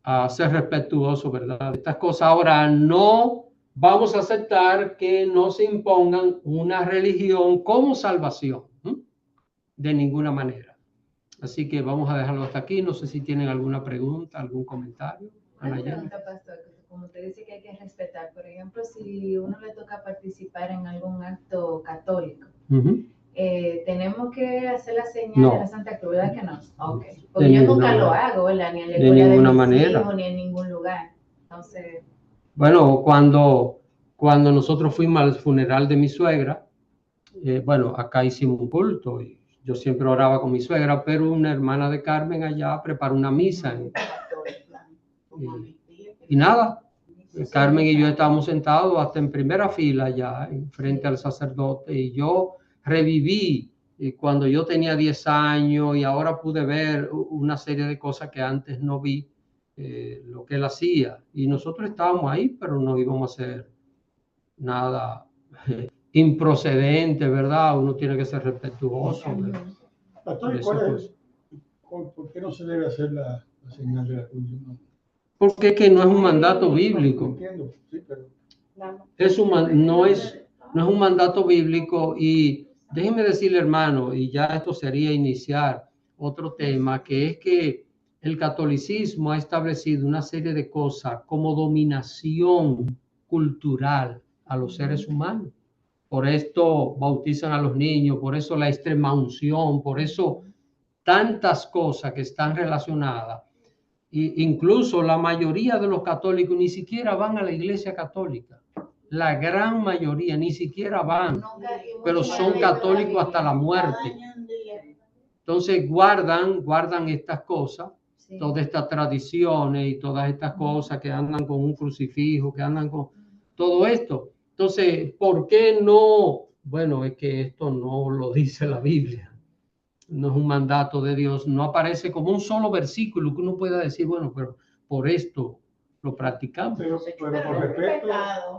a ser respetuosos, ¿verdad? Estas cosas. Ahora, no vamos a aceptar que nos impongan una religión como salvación, de ninguna manera. Así que vamos a dejarlo hasta aquí. No sé si tienen alguna pregunta, algún comentario. Una pregunta, pastor, como te dice que hay que respetar, por ejemplo, si uno le toca participar en algún acto católico, tenemos que hacer la señal de la Santa Cruz, ¿verdad que no? Okay. Porque yo nunca lo hago, ¿verdad? Ni en la escuela de mis hijos, ni en ningún lugar. Entonces... Bueno, cuando nosotros fuimos al funeral de mi suegra, bueno, acá hicimos un culto y yo siempre oraba con mi suegra, pero una hermana de Carmen allá preparó una misa. Y nada, Carmen y yo estábamos sentados hasta en primera fila ya, frente al sacerdote, y yo reviví cuando yo tenía 10 años y ahora pude ver una serie de cosas que antes no vi, lo que él hacía. Y nosotros estábamos ahí, pero no íbamos a hacer nada improcedente, ¿verdad? Uno tiene que ser respetuoso. Pastor, ¿por qué no se debe hacer la señal de la cruz? Porque es que no es un mandato bíblico. Entiendo, sí, pero... no es un mandato bíblico. Y déjeme decirle, hermano, y ya esto sería iniciar otro tema, que es que el catolicismo ha establecido una serie de cosas como dominación cultural a los seres humanos. Por esto bautizan a los niños, por eso la extrema unción, por eso tantas cosas que están relacionadas. Y incluso la mayoría de los católicos ni siquiera van a la iglesia católica. La gran mayoría ni siquiera van, pero son católicos hasta la muerte. Entonces guardan estas cosas, todas estas tradiciones y todas estas cosas, que andan con un crucifijo, que andan con todo esto. Entonces, ¿por qué no? Bueno, es que esto no lo dice la Biblia. No es un mandato de Dios. No aparece como un solo versículo que uno pueda decir, bueno, pero por esto lo practicamos. Pero por respeto,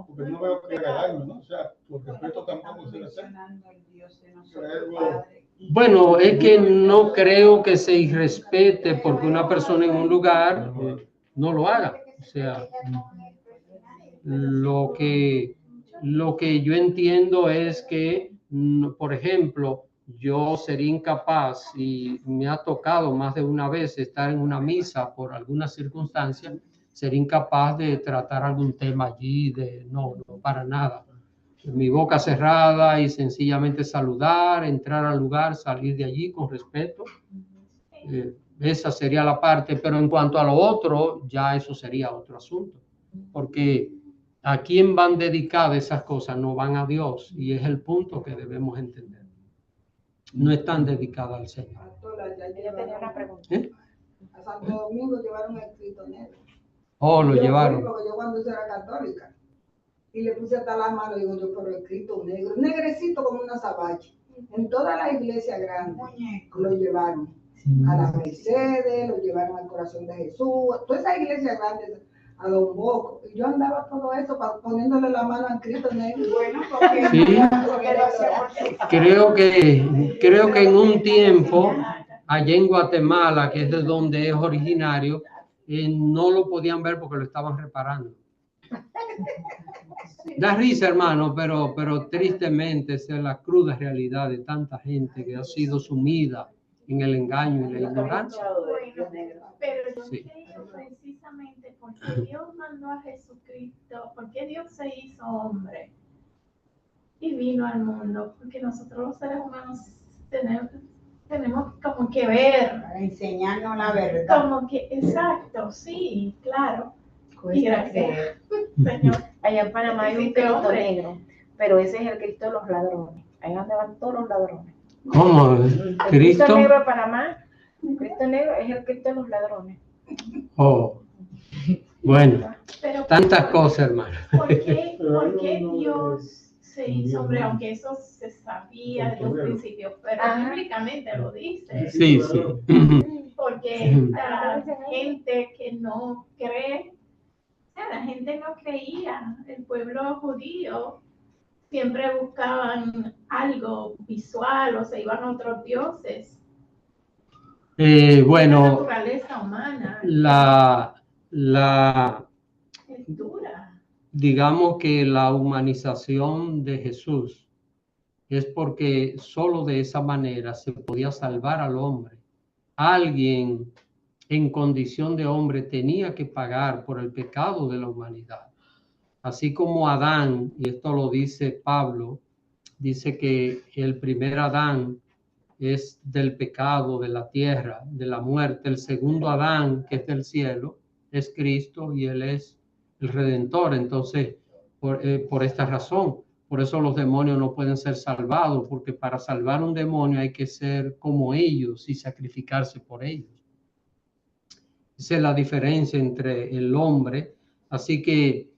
porque no veo que haga daño, ¿no? O sea, por respeto tampoco se le hace. Bueno, es que no creo que se irrespete porque una persona en un lugar no lo haga. O sea, lo que yo entiendo es que, por ejemplo, yo sería incapaz, y me ha tocado más de una vez estar en una misa por alguna circunstancia, sería incapaz de tratar algún tema allí, no, para nada. Mi boca cerrada y sencillamente saludar, entrar al lugar, salir de allí con respeto. Esa sería la parte, pero en cuanto a lo otro, ya eso sería otro asunto. Porque ¿a quién van dedicadas esas cosas? No van a Dios, y es el punto que debemos entender. No están dedicadas al Señor. Yo tenía una pregunta. A Santo Domingo llevaron el Cristo negro. Oh, lo llevaron. Porque yo cuando era católica y le puse hasta la mano, digo yo, pero el Cristo negro, negrecito como una sabache. En toda la iglesia grande lo llevaron. A la Mercedes, lo llevaron al Corazón de Jesús, toda esa iglesia grande, a Don Bosco. Y yo andaba todo eso poniéndole la mano al Cristo negro. Bueno, porque sí. Creo que en un tiempo, allá en Guatemala, que es de donde es originario, no lo podían ver porque lo estaban reparando. Da risa, hermano, pero tristemente esa es la cruda realidad de tanta gente que ha sido sumida en el engaño y la ignorancia. Pero yo creo precisamente porque Dios mandó a Jesucristo, porque Dios se hizo hombre y vino al mundo, porque nosotros los seres humanos tenemos como que ver, para enseñarnos la verdad. Como que, exacto, sí, claro. Y gracias, Señor. Allá en Panamá hay un Cristo negro, pero ese es el Cristo de los ladrones. Ahí donde van todos los ladrones. ¿Cómo? El Cristo negro de Panamá, el Cristo negro es el Cristo de los ladrones. Oh, bueno, pero tantas cosas, hermano. ¿Por qué Dios se hizo hombre? Aunque eso se sabía desde un principio, pero bíblicamente lo dice. Sí, sí. Porque la gente que no cree la gente no creía, el pueblo judío siempre buscaban algo visual o se iban a otros dioses. Bueno, la naturaleza humana es dura. Digamos que la humanización de Jesús es porque solo de esa manera se podía salvar al hombre. Alguien en condición de hombre tenía que pagar por el pecado de la humanidad. Así como Adán, y esto lo dice Pablo, dice que el primer Adán es del pecado, de la tierra, de la muerte. El segundo Adán, que es del cielo, es Cristo y Él es el Redentor. Entonces, por esta razón, por eso los demonios no pueden ser salvados, porque para salvar un demonio hay que ser como ellos y sacrificarse por ellos. Esa es la diferencia entre el hombre. Así que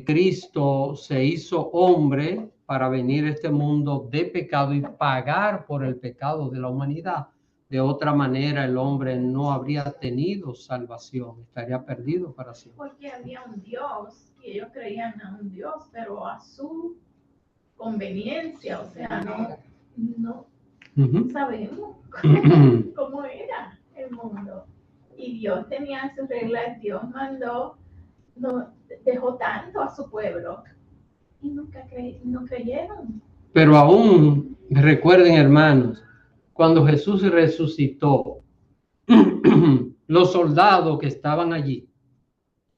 Cristo se hizo hombre para venir a este mundo de pecado y pagar por el pecado de la humanidad. De otra manera, el hombre no habría tenido salvación, estaría perdido para siempre. Porque había un Dios y ellos creían a un Dios, pero a su conveniencia, o sea, no sabemos cómo era el mundo. Y Dios tenía sus reglas, Dios mandó, no, dejó tanto a su pueblo y nunca no creyeron. Pero aún, recuerden hermanos, cuando Jesús resucitó, los soldados que estaban allí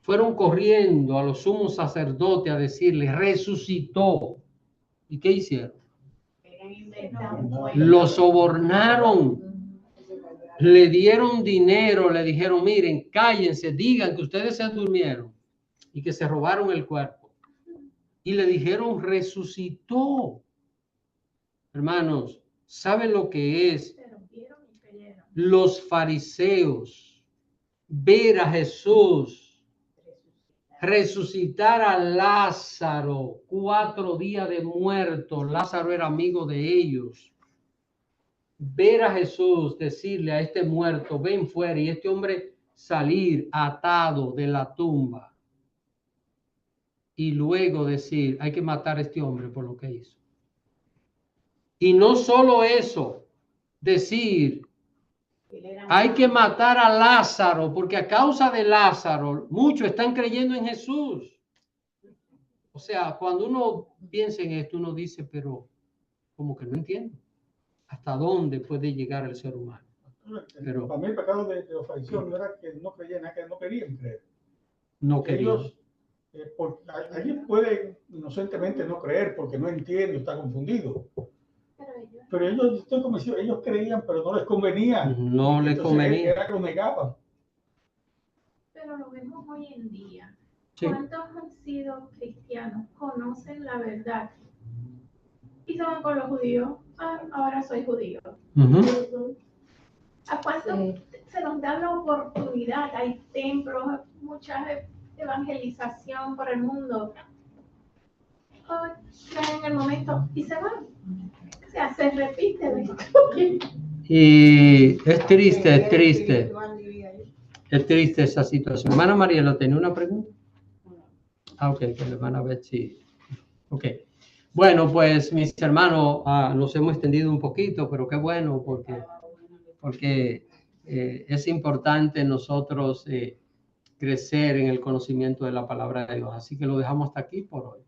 fueron corriendo a los sumos sacerdotes a decirle, resucitó. ¿Y qué hicieron? Lo sobornaron. Le dieron dinero, le dijeron, miren, cállense, digan que ustedes se durmieron y que se robaron el cuerpo. Y le dijeron, resucitó. Hermanos, ¿saben lo que es los fariseos ver a Jesús resucitar a Lázaro 4 días de muerto? Lázaro era amigo de ellos. Ver a Jesús decirle a este muerto, ven fuera, y este hombre salir atado de la tumba. Y luego decir, hay que matar a este hombre por lo que hizo. Y no solo eso, decir, hay que matar a Lázaro, porque a causa de Lázaro, muchos están creyendo en Jesús. O sea, cuando uno piensa en esto, uno dice, pero como que no entiendo. ¿Hasta dónde puede llegar el ser humano? Pero para mí el pecado de los fariseos no era que no creían, era que no querían creer. No querían. Ellos, alguien puede inocentemente no creer porque no entiende, está confundido. Pero ellos, estoy convencido, ellos creían, pero no les convenía. No les convenía. Era que lo negaban. Pero lo vemos hoy en día. Sí. ¿Cuántos han sido cristianos? Conocen la verdad. Y se van con los judíos. Ah, ahora soy judío. ¿A cuánto se nos da la oportunidad? Hay templos, mucha evangelización por el mundo. Caen en el momento y se van. O sea, se repite. Y es triste esa situación. Hermana Mariela, ¿tenía una pregunta? Ah, ok, que le van a ver si... Ok. Bueno, pues mis hermanos, nos hemos extendido un poquito, pero qué bueno, porque es importante nosotros crecer en el conocimiento de la palabra de Dios. Así que lo dejamos hasta aquí por hoy.